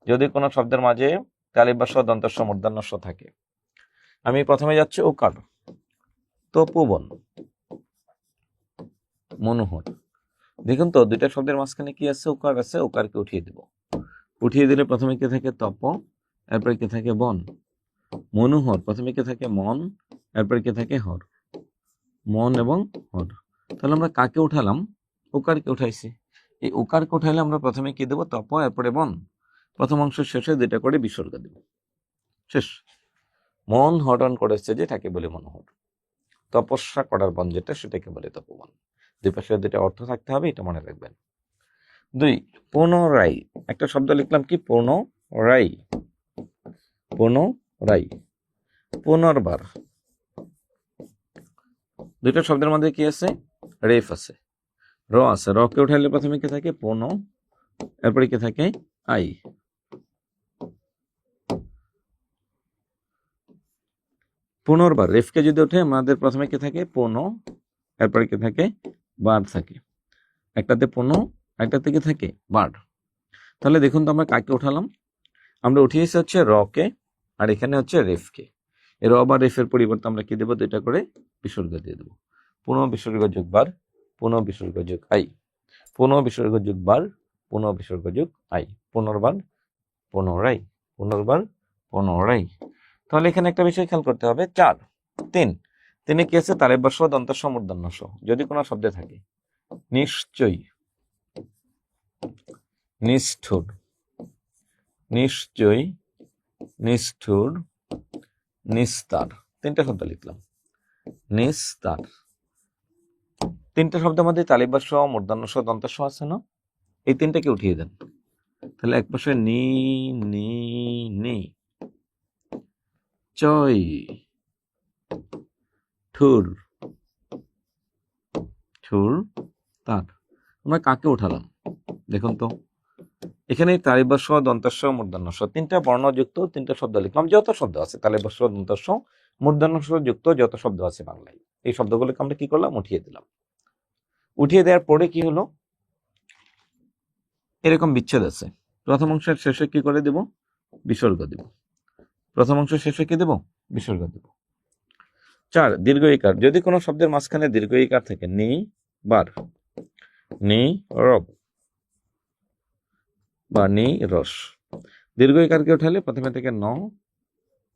যদি কোনো শব্দের মাঝে তালিব বা স, দন্ত স, মূর্ধন্য স থাকে। আমি প্রথমে যাচ্ছি উকার। তপোবন, মনোহর। দেখুন তো, দুইটা শব্দের মাঝখানে কি আছে? উকার আছে, উকারকে উঠিয়ে দিব। উঠিয়ে দিলে প্রথমে কি থাকে? তপ, এরপরে কি থাকে? বন। মনোহর, প্রথমে কি থাকে? মন, এরপরে কি থাকে? হর। মন এবং হর। তাহলে আমরা কাকে উঠালাম? উকারকে উঠাইছি। এই উকারকে উঠাইলে আমরা প্রথমে কি দেবো? তপ, এরপরে বন। প্রথম অংশ শেষে 2টা করে বিসর্গ দেব। শেষ। মন হরণ করেছে যেটাকে বলে মনোহর। তপস্যা করার বন যেটা, সেটাকে বলে তপবন। দুই পাশে 2টা অর্থ থাকতে হবে, এটা মনে রাখবেন। 2, পুনরায়। একটা শব্দ লিখলাম কি? পুনরায়। পুনরায়, পুনর্বার। দুইটা শব্দের মধ্যে কি আছে? রেফ আছে, র আছে। র কে উঠাইলে প্রথমে কি থাকে? পুন, এরপরে কি থাকে? আই। পুনর্বার। রেফকে যদি উঠে, আমাদের প্রথমে কি থাকে? পুন, এরপরে কি থাকে? বার থাকে। একটাতে পুন, একটাতে কি থাকে? বার। তাহলে দেখুন তো, আমরা কাকে উঠালাম? আমরা উঠিয়েছি হচ্ছে র কে, আর এখানে হচ্ছে রেফকে। র বা রেফের পরিবর্তে আমরা কি দেবো? 2টা করে বিসর্গ দিয়ে দেবো। পুনঃ বিসর্গ যোগ বার, পুনঃ বিসর্গ যোগ আই। পুনঃ বিসর্গ যোগ বার, পুনঃ বিসর্গ যোগ আই। পুনর্বার, পুনরায়, পুনর্বার, পুনরায়। তাহলে এখানে একটা বিষয় খেয়াল করতে হবে। 4, 3। 3 কি আছে? তালিব বর্ষ, দন্ত স, মূর্ধন্য স। যদি কোনো শব্দে থাকে নিশ্চয়ই, নিষ্ঠুর, নিশ্চয়ই, নিষ্ঠুর, নিস্তার। 3টা শব্দ লিখলাম। নিস্তার। 3টা শব্দের মধ্যে তালিব বর্ষ, মূর্ধন্য স, দন্ত স আছে না? এই 3টাকে উঠিয়ে দেন। তাহলে এক পাশে নি, নি, নি। চই, ঠুর, ঠুর, তার। আমরা কাকে উঠালাম? দেখুন তো, এখানে তালিব স, দন্ত স, মূর্ধন্য স, 3টা বর্ণযুক্ত 3টা শব্দ লিখলাম। যত শব্দ আছে তালিব স, দন্ত স, মূর্ধন্য স যুক্ত যত শব্দ আছে বাংলায়, এই শব্দগুলোকে আমরা কি করলাম? উঠিয়ে দিলাম। উঠিয়ে দেওয়ার পরে কি হলো? এরকম বিচ্ছেদ আছে। প্রথম অংশের শেষে কি করে দেব? বিসর্গ দেব। প্রথম অংশের শেষে কি দেব? বিসর্গ দেব। 4, দীর্ঘ ইকার। যদি কোনো শব্দের মাঝখানে দীর্ঘ ইকার থাকে, নি, বার, নি, রব বা নি, রস। দীর্ঘ ইকারকে উঠালে প্রথমে থেকে ন,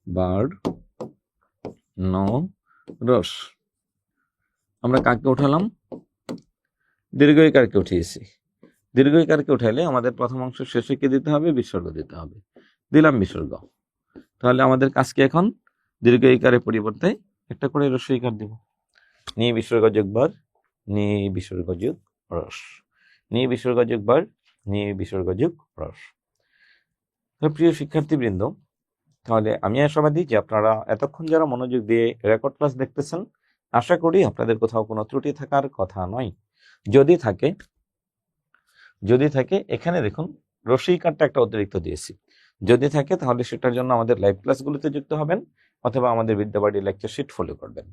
বার, ন, রস। আমরা কাকে উঠালাম? দীর্ঘ ইকারকে উঠিয়েছি। দীর্ঘ ইকারকে উঠাইলে আমাদের প্রথম অংশ শেষে কি দিতে হবে? বিসর্গ দিতে হবে। দিলাম বিসর্গ। তাহলে আমাদের কাজ কি এখন? দীর্ঘ ইকারের পরিবর্তে একটা করে রস্য ইকার দিব। নি বিসর্গ যোগ বার, নি বিসর্গ যোগ রস। নি বিসর্গ যোগ বার, নি বিসর্গ যোগ রস। প্রিয় শিক্ষার্থীবৃন্দ, তাহলে আমি আশাবাদী যে আপনারা এতক্ষণ যারা মনোযোগ দিয়ে রেকর্ড ক্লাস দেখতেছেন, আশা করি আপনাদের কোথাও কোনো ত্রুটি থাকার কথা নয়। যদি থাকে এখানে দেখুন, রস্যইকারটা একটা অতিরিক্ত দিয়েছি। যদি থাকে তাহলে সেটার জন্য আমাদের লাইভ ক্লাসগুলোতে যুক্ত হবেন অথবা আমাদের বিদ্যাবাড়ি লেকচার শিট ফলো করবেন।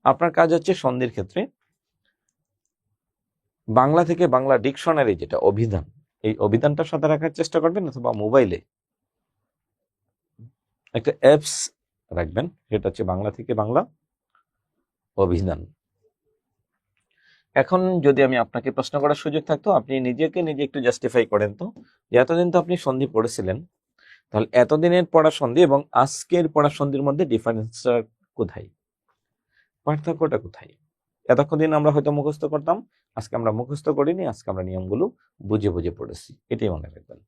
আপনার কাজ হচ্ছে সন্ধির ক্ষেত্রে বাংলা থেকে বাংলা ডিকশনারি যেটা অভিধান, এই অভিধানটা সাথে রাখার চেষ্টা করবেন অথবা মোবাইলে একটা অ্যাপস রাখবেন, সেটা হচ্ছে বাংলা থেকে বাংলা অভিধান। এখন যদি আমি আপনাকে প্রশ্ন করার সুযোগ থাকতো, আপনি নিজেকে নিজে একটু জাস্টিফাই করেন তো, যে এতদিন তো আপনি সন্ধি পড়েছিলেন, তাহলে এতদিনের পড়া সন্ধি এবং আজকের পড়া সন্ধির মধ্যে ডিফারেন্সটা কোথায়, পার্থক্যটা কোথায়? এতক্ষণ আমরা হয়তো মুখস্থ করতাম, আজকে আমরা মুখস্থ করিনি, আজকে আমরা নিয়মগুলো বুঝে বুঝে পড়েছি, এটাই মনে রাখবেন।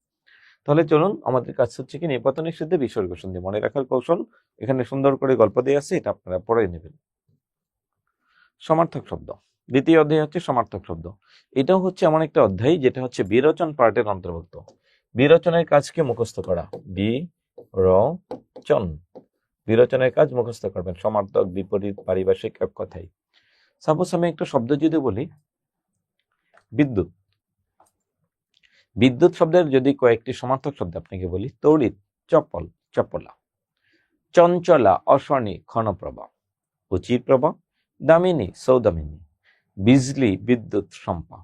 তাহলে চলুন, আমাদের কাজ হচ্ছে কি নিপাত নিষেধে বিসর্গ সন্ধি মনে রাখার কৌশল। এখানে সুন্দর করে গল্প দিয়ে আছে, এটা আপনারা পড়ে নেবেন। সমার্থক শব্দ, দ্বিতীয় অধ্যায় হচ্ছে সমার্থক শব্দ। এটাও হচ্ছে এমন একটা অধ্যায় যেটা হচ্ছে বিরোচন পার্টের অন্তর্ভুক্ত। বিরোচনের কাজকে মুখস্থ করা, বিরোচন, বিরোচনের কাজ মুখস্থ করবেন। সমার্থক, বিপরীত, পারিভাষিক, এক কথাই। সাপোজ আমি একটা শব্দ যদি বলি বিদ্যুৎ, বিদ্যুৎ শব্দের যদি কয়েকটি সমার্থক শব্দ আপনাকে বলি, তড়িৎ, চপল, চপলা, চঞ্চলা, অশনি, ক্ষণপ্রভা, প্রভা, দামিনী, সৌদামিনী, বিজলি, বিদ্যুৎ, সম্পা।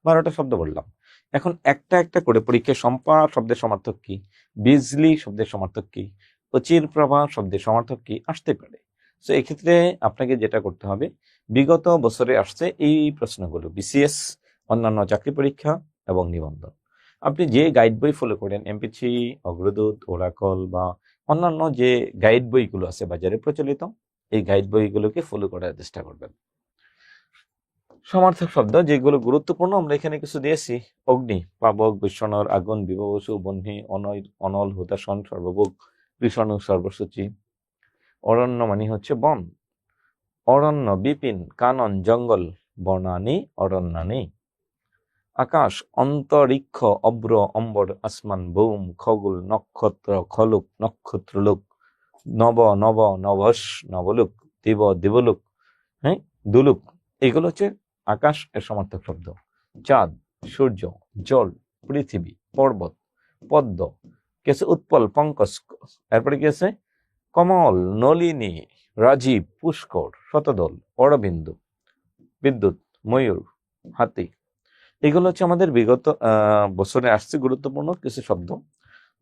12টা শব্দ বললাম। এখন একটা একটা করে পরীক্ষায় সম্পা শব্দের সমার্থক কি, বিজলি শব্দের সমার্থক কি, প্রভা শব্দের সমার্থক কি আসতে পারে। তো এক্ষেত্রে আপনাকে যেটা করতে হবে, বিগত বছরে আসছে এই প্রশ্নগুলো, বিসিএস, অন্যান্য চাকরি পরীক্ষা এবং নিবন্ধন। আপনি যে গাইড বই ফলো করেন, এমপি3, অগ্রদূত, ওরাকল বা অন্যান্য যে গাইড বইগুলো আছে বাজারে প্রচলিত, এই গাইড বইগুলোকে ফলো করার চেষ্টা করবেন। সমার্থক শব্দ যেগুলো গুরুত্বপূর্ণ আমরা এখানে কিছু দিয়েছি, অগ্নি, পাবক, বিশ্বনর, আগুন, বিভবসু, বহ্নি, অনল, হুতাসন, সর্বভোগ, কৃষণু, সর্বসূচি। অরণ্য মানে হচ্ছে বন, অরণ্য, বিপিন, কানন, জঙ্গল, বনানি, অরণ্যানি। আকাশ, অন্তরিক্ষ, অব্র, অম্বর, আসমান, ভৌম, খগোল, নক্ষত্র, খলুক, নক্ষত্রলোক, নব, নব, নভস, নবলোক, দেব, দেবলোক, হ্যাঁ, দুলুক। এগুলো হচ্ছে আকাশ এর সমার্থক শব্দ। চাঁদ, সূর্য, জল, পৃথিবী, পর্বত, পদ্ম, কি আছে উৎপল, পঙ্কজ, এরপরে কি আছে কমল, নলিনী, রাজীব, পুষ্কর, শতদল, অরবিন্দু, বিদ্যুৎ, ময়ূর, হাতি। এগুলো হচ্ছে আমাদের বিগত বছরে আসছে গুরুত্বপূর্ণ কিছু শব্দ।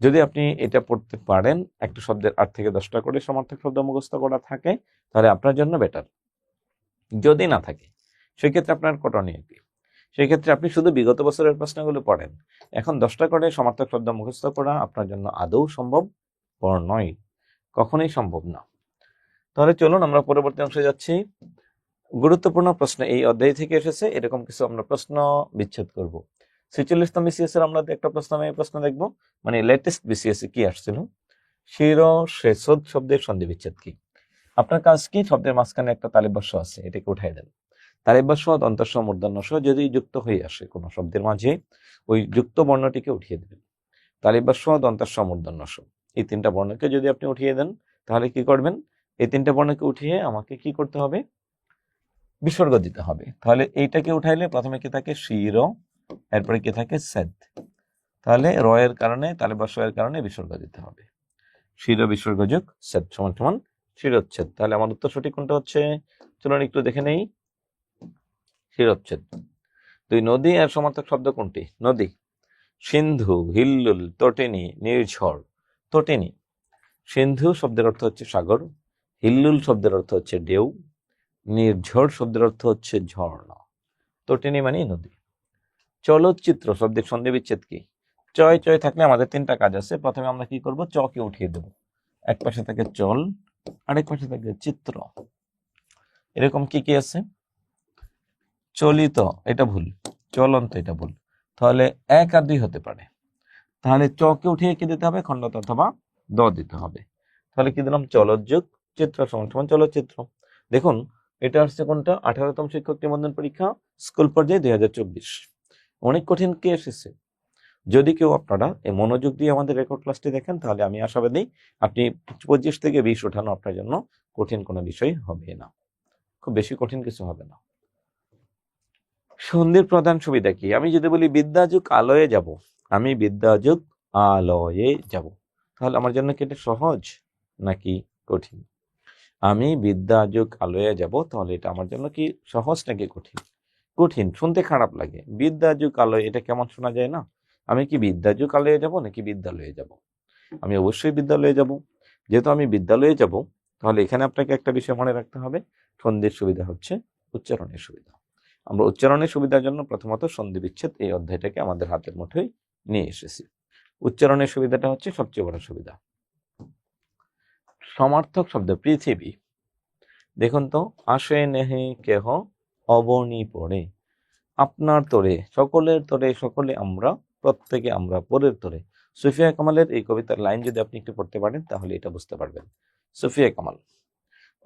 যদি আপনি এটা পড়তে পারেন, একটা শব্দের 8 থেকে 10টা করে সমার্থক শব্দ মুখস্থ করা থাকে, তাহলে আপনার জন্য বেটার। যদি না থাকে সেক্ষেত্রে আপনার করণীয় কি, সেক্ষেত্রে আপনি শুধু বিগত বছরের প্রশ্নগুলো পড়েন। এখন 10টা করে সমার্থক শব্দ মুখস্থ করা আপনার জন্য আদৌ সম্ভব নয়, কখনোই সম্ভব না। তাহলে চলুন আমরা পরবর্তী অংশে যাচ্ছি। গুরুত্বপূর্ণ প্রশ্ন এই অধ্যায় থেকে এসেছে, এরকম কিছু আমরা প্রশ্ন বিচ্ছেদ করব। 46তম বিসিএস এর আমরা একটা প্রশ্ন দেখবো, মানে লেটেস্ট বিসিএস এ কি আসছিল, শির শেষদ শব্দের সন্ধি বিচ্ছেদ কি। আপনার কাজ কি, শব্দের মাঝখানে একটা তালিবাস্য আছে, এটাকে উঠাই দেন। তালিবাস্য, দন্তস্ব, মূর্ধন্যস্ব যদি যুক্ত হয়ে আসে কোনো শব্দের মাঝে, ওই যুক্ত বর্ণটিকে উঠিয়ে দেবেন। তালিবাস্য, দন্তস্ব, মূর্ধন্যস্ব, এই 3টা বর্ণকে যদি আপনি উঠিয়ে দেন, তাহলে কি করবেন, এই 3টা বর্ণকে উঠিয়ে আমাকে কি করতে হবে, বিসর্গ দিতে হবে। তাহলে এইটাকে উঠাইলে প্রথমে কি থাকে, শির, এরপরে কি থাকে, সেদ। তাহলে র এর কারণে, তালিবাস্য এর কারণে বিসর্গ দিতে হবে। শির বিসর্গ যোগ সেদ সমান সমান শিরোচ্ছেদ। তাহলে আমার উত্তর সঠিক কোনটা হচ্ছে, চলুন একটু দেখে নেই। শিরোচ্ছেদ। 2 নদী আর সমার্থক শব্দ কোনটি, নদী, সিন্ধু, হিল্লুল, তটিনী, নির্ঝর। তটিনী, সিন্ধু শব্দের অর্থ হচ্ছে সাগর, হিল্লুল শব্দের অর্থ হচ্ছে ঢেউ, নির্ঝর শব্দের অর্থ হচ্ছে ঝর্ণা। তটিনী মানে নদী। চলচ্চিত্র শব্দের সন্ধি বিচ্ছেদ কি, চয় চয় থাকলে আমাদের 3টা কাজ আছে। প্রথমে আমরা কি করব, চকে উঠিয়ে দেব, এক পাশে থাকে চল, আরেক পাশে থাকে চিত্র। এরকম কি কি আছে, চলিত এটা ভুল, চলন্ত এটা ভুল, তাহলে 1 আর 2 হতে পারে। তাহলে চকে উঠিয়ে কি দিতে হবে, খণ্ডত অথবা দ দিতে হবে। তাহলে কি দিলাম, চলযোগ চিত্র সমান সমান চলচ্চিত্র। দেখুন এটা আসছে কোনটা, 18তম শিক্ষক নিবন্ধন পরীক্ষা স্কুল পর্যায়ে 2024। অনেক কঠিন কি এসেছে। যদি কেউ আপনারা এই মনোযোগ দিয়ে আমাদের রেকর্ড ক্লাসটি দেখেন, তাহলে আমি আশাবাদী আপনি 25 থেকে 20 ওঠানো আপনার জন্য কঠিন কোনো বিষয় হবে না, খুব বেশি কঠিন কিছু হবে না। সন্ধির প্রধান সুবিধা কি, আমি যদি বলি বিদ্যাযুগ আলয়ে যাব, আমি বিদ্যাযুগ আলয়ে যাব, তাহলে আমার জন্য কি এটা সহজ নাকি কঠিন? আমি বিদ্যা যুগ আলোয় যাব, তাহলে এটা আমার জন্য কি সহজ নাকি কঠিন? কঠিন, শুনতে খারাপ লাগে। বিদ্যা যুগ আলোয়, এটা কেমন শোনা যায় না? আমি কি বিদ্যা যুগ আলোয় যাব নাকি বিদ্যালয়ে যাব? আমি অবশ্যই বিদ্যালয়ে যাব। যেহেতু আমি বিদ্যালয়ে যাব, তাহলে এখানে আপনাকে একটা বিষয় মনে রাখতে হবে, সন্ধির সুবিধা হচ্ছে উচ্চারণের সুবিধা। আমরা উচ্চারণের সুবিধার জন্য প্রথমত সন্ধি বিচ্ছেদ এই অধ্যায়টাকে আমাদের হাতের মুঠোয় নিয়ে এসেছি। উচ্চারণের সুবিধাটা হচ্ছে সবচেয়ে বড় সুবিধা। সমার্থক শব্দ পৃথিবী, দেখুন তো, আসে নেহে কেহ অবনি পড়ে, আপনার তোরে, সকলের তোরে, সকলে আমরা, প্রত্যেকে আমরা, পরের তোরে। সুফিয়া কামালের এই কবিতার লাইন যদি আপনি একটু পড়তে পারেন তাহলে এটা বুঝতে পারবেন। সুফিয়া কামাল।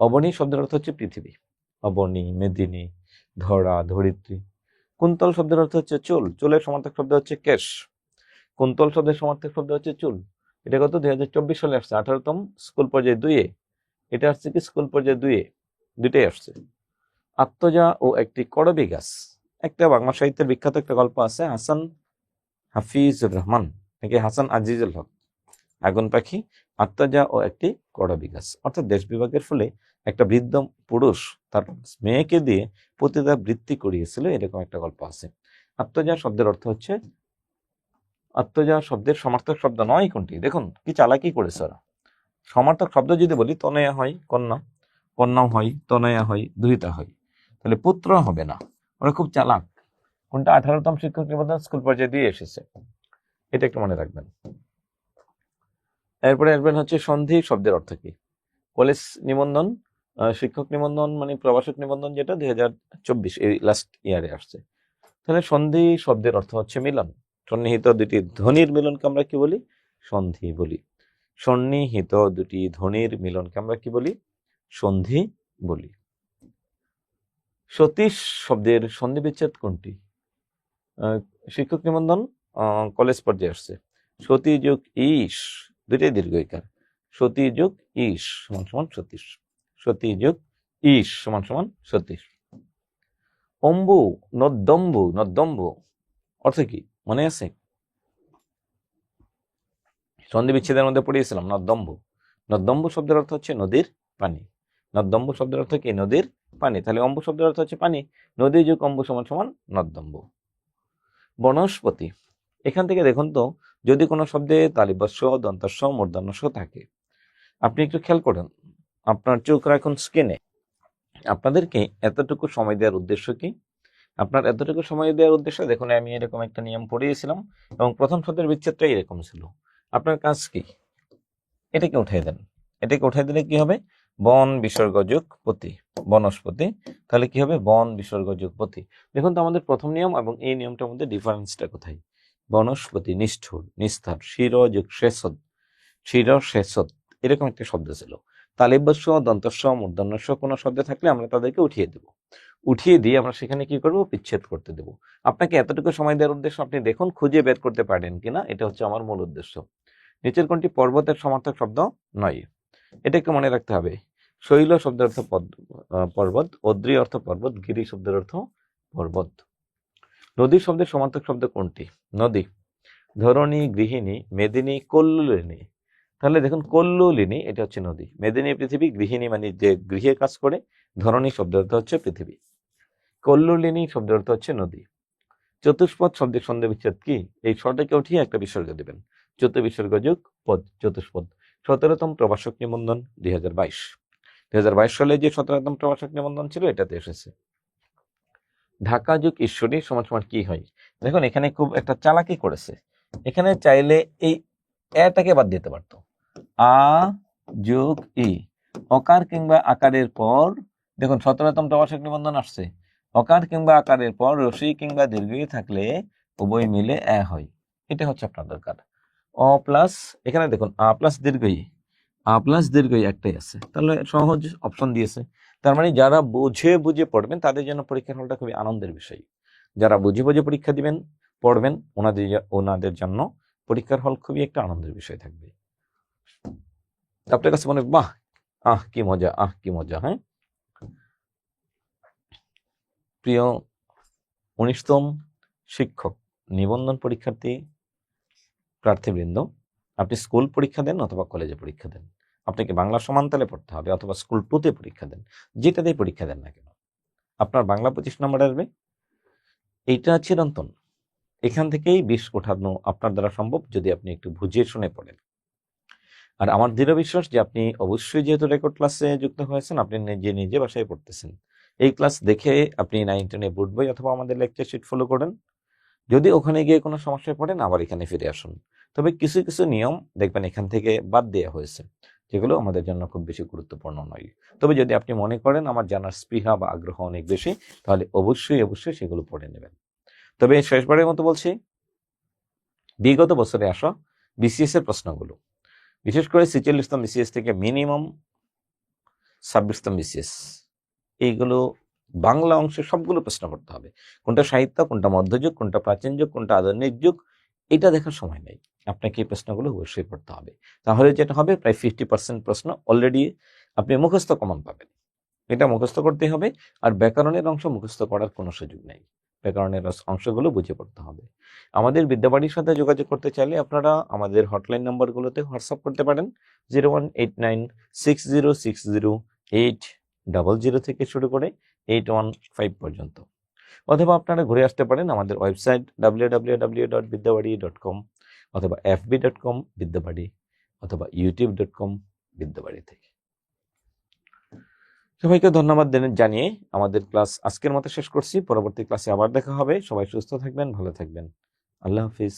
অবনী শব্দের অর্থ হচ্ছে পৃথিবী, অবনী, মেদিনী, ধরা, ধরিত্রী। কুন্তল শব্দের অর্থ হচ্ছে চুল, চুলের সমার্থক শব্দ হচ্ছে কেশ। কুন্তল শব্দের সমার্থক শব্দ হচ্ছে চুল। এটা কত 2024 সালে আসছে, 18তম স্কুল পর্যায়ে 2-এ। এটা আসছে কি স্কুল পর্যায়ে 2-এ, দুইটাই আসছে। আত্মজা ও একটি করবী গাছ, একটা বাংলা সাহিত্যের বিখ্যাত একটা গল্প আছে, হাসান হাফিজুর রহমান নাকি হাসান আজিজুল হক, আগুন পাখি, আত্মজা ও একটি করবী গাছ। অর্থাৎ দেশ বিভাগের ফলে একটা বৃদ্ধ পুরুষ তার মেয়েকে দিয়ে পতিতা বৃত্তি করিয়েছিল, এরকম একটা গল্প আছে। আত্মজা শব্দের অর্থ হচ্ছে, আত্মজা শব্দের সমার্থক শব্দ নয় কোনটি? দেখুন কি চালাকি করেছে ওরা। সমার্থক শব্দ যদি বলি, তনয়া হয় কন্যা, কন্যাও হয়, তনয়া হয়, দুইটা হয়, তাহলে পুত্র হবে না। ওরা খুব চালাক। কোনটা? 18তম শিক্ষক নিবন্ধন স্কুল পর্যায়ে দিয়ে এসেছে, এটা একটু মনে রাখবেন। এরপরে আসবেন হচ্ছে সন্ধি শব্দের অর্থ কি? কলেজ নিবন্ধন, শিক্ষক নিবন্ধন মানে প্রবাসক নিবন্ধন, যেটা 2024 এই লাস্ট ইয়ারে আসছে। তাহলে সন্ধি শব্দের অর্থ হচ্ছে মিলন। সন্নিহিত দুটি ধ্বনির মিলনকে আমরা কি বলি? সন্ধি বলি। সন্নিহিত দুটি ধ্বনির মিলনকে আমরা কি বলি? সন্ধি বলি। সতীশ শব্দের সন্ধি বিচ্ছেদ কোনটি? শিক্ষক নিবন্ধন কলেজ পর্যায়ে আসছে। সতী যোগ ঈশ, দুইটাই দীর্ঘইকার। সতী যোগ ঈশ সমান সমান সতীশ, সতী যোগ ঈশ সমান সমান সতীশ। অম্বু, নদ্যম্বু, নদ্যম্বু অর্থ কি মনে আছে? সন্ধি বিচ্ছেদের মধ্যে পড়িয়েছিলাম নদ্যম্বু। নদ্যম্বু শব্দের অর্থ হচ্ছে নদীর পানি। নদ্যম্বু শব্দের অর্থ কি? নদীর পানি। তাহলে অম্বু শব্দের অর্থ হচ্ছে পানি, নদী যোগ অম্বু সমান সমান নদ্যম্বু। বনস্পতি, এখান থেকে দেখুন তো, যদি কোনো শব্দে তালিবস্য, দন্তস্য, মূর্ধন্যস্য থাকে, আপনি একটু খেয়াল করুন, আপনার চোখ রাখুন স্ক্রিনে। আপনাদেরকে এতটুকু সময় দেওয়ার উদ্দেশ্য কি? আপনার এতটুকু সময় দেওয়ার উদ্দেশ্য, দেখুন আমি এরকম একটা নিয়ম পড়িয়েছিলাম এবং প্রথম শব্দের বিচ্ছেদটাই এরকম ছিল। আপনার কাজ কি? এটাকে উঠাই দেন। এটাকে উঠাই দিলে কি হবে? বন বিসর্গ যোগ পতি, বনস্পতি। তাহলে কি হবে? বন বিসর্গ যোগ পতি। দেখুন তো আমাদের প্রথম নিয়ম এবং এই নিয়মটার মধ্যে ডিফারেন্সটা কোথায়? বনস্পতি নিষ্ঠুর, নিস্তার, শির যোগ শেষদ, শির শেষদ, এরকম একটা শব্দ ছিল। তালিবস্য, দন্তস্য, মূর্ধন্যস্য কোনো শব্দ থাকলে আমরা তাদেরকে উঠিয়ে দেব। উঠিয়ে দিয়ে আমরা সেখানে কি করব? বিচ্ছেদ করতে দেব। আপনাকে এতটুকু সময় দেওয়ার উদ্দেশ্য, আপনি দেখুন খুঁজে বের করতে পারেন কিনা, এটা হচ্ছে আমার মূল উদ্দেশ্য। নিচের কোনটি পর্বতের সমার্থক শব্দ নয়? এটা একটু মনে রাখতে হবে। শৈল শব্দের অর্থ পর্বত, অদ্রি অর্থ পর্বত, গিরি শব্দের অর্থ পর্বত। নদী শব্দের সমার্থক শব্দ কোনটি? নদী, ধরণী, গৃহিণী, মেদিনী, কল্লোলিনী। তাহলে দেখুন কল্লোলিনী এটা হচ্ছে নদী, মেদিনী পৃথিবী, গৃহিণী মানে যে গৃহে কাজ করে, ধরণী শব্দের অর্থ হচ্ছে পৃথিবী, কল্লোলিনী শব্দের অর্থ হচ্ছে নদী। চতুষ্পদ শব্দের সন্ধি বিচ্ছেদ কি? এই শটাকে উঠিয়ে একটা বিসর্গ দেবেন, চতুর্বিসর্গ যোগ পদ, চতুষ্পদ। 17তম প্রবাসক নিবন্ধন 2022 সালে যে 17তম প্রবাসক নিবন্ধন ছিল এটাতে এসেছে। ঢাকা যোগ ঈশ্বরী সমান সমান কি হয়? দেখুন এখানে খুব একটা চালাকি করেছে। এখানে চাইলে এই এটাকে বাদ দিতে পারতো, আ যোগ ই, অকার কিংবা আকারের পর, দেখুন 17তম প্রবাসক নিবন্ধন আসছে, অকার কিংবা আকারের পর রসই কিংবা দীর্ঘই থাকলে উভয় মিলে এ হয়। এটা হচ্ছে আপনার দরকার। অ প্লাস, এখানে দেখুন আ প্লাস দীর্ঘই, আ প্লাস দীর্ঘই একটাই আছে, তাহলে সহজ অপশন দিয়েছে। তার মানে যারা বুঝে বুঝে পড়বেন তাদের জন্য পরীক্ষার হলটা খুবই আনন্দের বিষয়। যারা বুঝে বুঝে পরীক্ষা দিবেন, পড়বেন, ওনাদের জন্য পরীক্ষার হল খুবই একটা আনন্দের বিষয় থাকবে। আপনার কাছে মনে বাহ, আহ কি মজা, আহ কি মজা। হ্যাঁ প্রিয় 19তম শিক্ষক নিবন্ধন পরীক্ষার্থী প্রার্থীবৃন্দ, আপনি স্কুল পরীক্ষা দেন অথবা কলেজে পরীক্ষা দেন, আপনাকে বাংলা সমানতালে পড়তে হবে অথবা স্কুল 2-তে পরীক্ষা দেন, যেটাতেই পরীক্ষা দেন না কেন আপনার বাংলা 25 নম্বর আসবে। এইটা চিরন্তন, এখান থেকেই 20 ওঠানো আপনার দ্বারা সম্ভব যদি আপনি একটু বুঝিয়ে শুনে পড়েন। আর আমার দৃঢ় বিশ্বাস যে আপনি অবশ্যই, যেহেতু রেকর্ড ক্লাসে যুক্ত হয়েছেন, আপনি নিজে বাসায় পড়তেছেন, এই ক্লাস দেখে আপনি 9-10 বোর্ড বই অথবা আমাদের লেকচার শিট ফলো করেন। যদি ওখানে গিয়ে কোনো সমস্যায় পড়েন আবার এখানে ফিরে আসুন। তবে কিছু কিছু নিয়ম দেখবেন এখান থেকে বাদ দেওয়া হয়েছে, যেগুলো আমাদের জন্য খুব বেশি গুরুত্বপূর্ণ নয়। তবে যদি আপনি মনে করেন আমার জানার স্পৃহা বা আগ্রহ অনেক বেশি, তাহলে অবশ্যই সেগুলো পড়ে নেবেন। তবে শেষবারের মতো বলছি, বিগত বছরে আসা বিসিএস এর প্রশ্নগুলো, বিশেষ করে 46তম বিসিএস থেকে মিনিমাম 26তম বিসিএস, এইগুলো বাংলা অংশে সবগুলো প্রশ্ন করতে হবে। কোনটা সাহিত্য, কোনটা মধ্যযুগ, কোনটা প্রাচীন যুগ, কোনটা আধুনিক যুগ, এটা দেখার সময় নেই। আপনাকে এই প্রশ্নগুলো অবশ্যই পড়তে হবে। তাহলে যেটা হবে, প্রায় 50% প্রশ্ন অলরেডি আপনি মুখস্থ কমন পাবেন। এটা মুখস্থ করতেই হবে। আর ব্যাকরণের অংশ মুখস্থ করার কোনো সুযোগ নেই, ব্যাকরণের অংশগুলো বুঝে পড়তে হবে। আমাদের বিদ্যাবাড়ির সাথে যোগাযোগ করতে চাইলে আপনারা আমাদের হটলাইন নাম্বারগুলোতে হোয়াটসঅ্যাপ করতে পারেন। 0189600800 থেকে শুরু করে 815 পর্যন্ত, অথবা আপনারা ঘুরে আসতে পারেন আমাদের ওয়েবসাইট www.bidyabadi.com অথবা fb.com বিদ্যাবাড়ি অথবা youtube.com বিদ্যাবাড়ি থেকে। সবাইকে ধন্যবাদ জানিয়ে আমাদের ক্লাস আজকের মতো শেষ করছি। পরবর্তী ক্লাসে আবার দেখা হবে। সবাই সুস্থ থাকবেন, ভালো থাকবেন। আল্লাহ হাফিজ।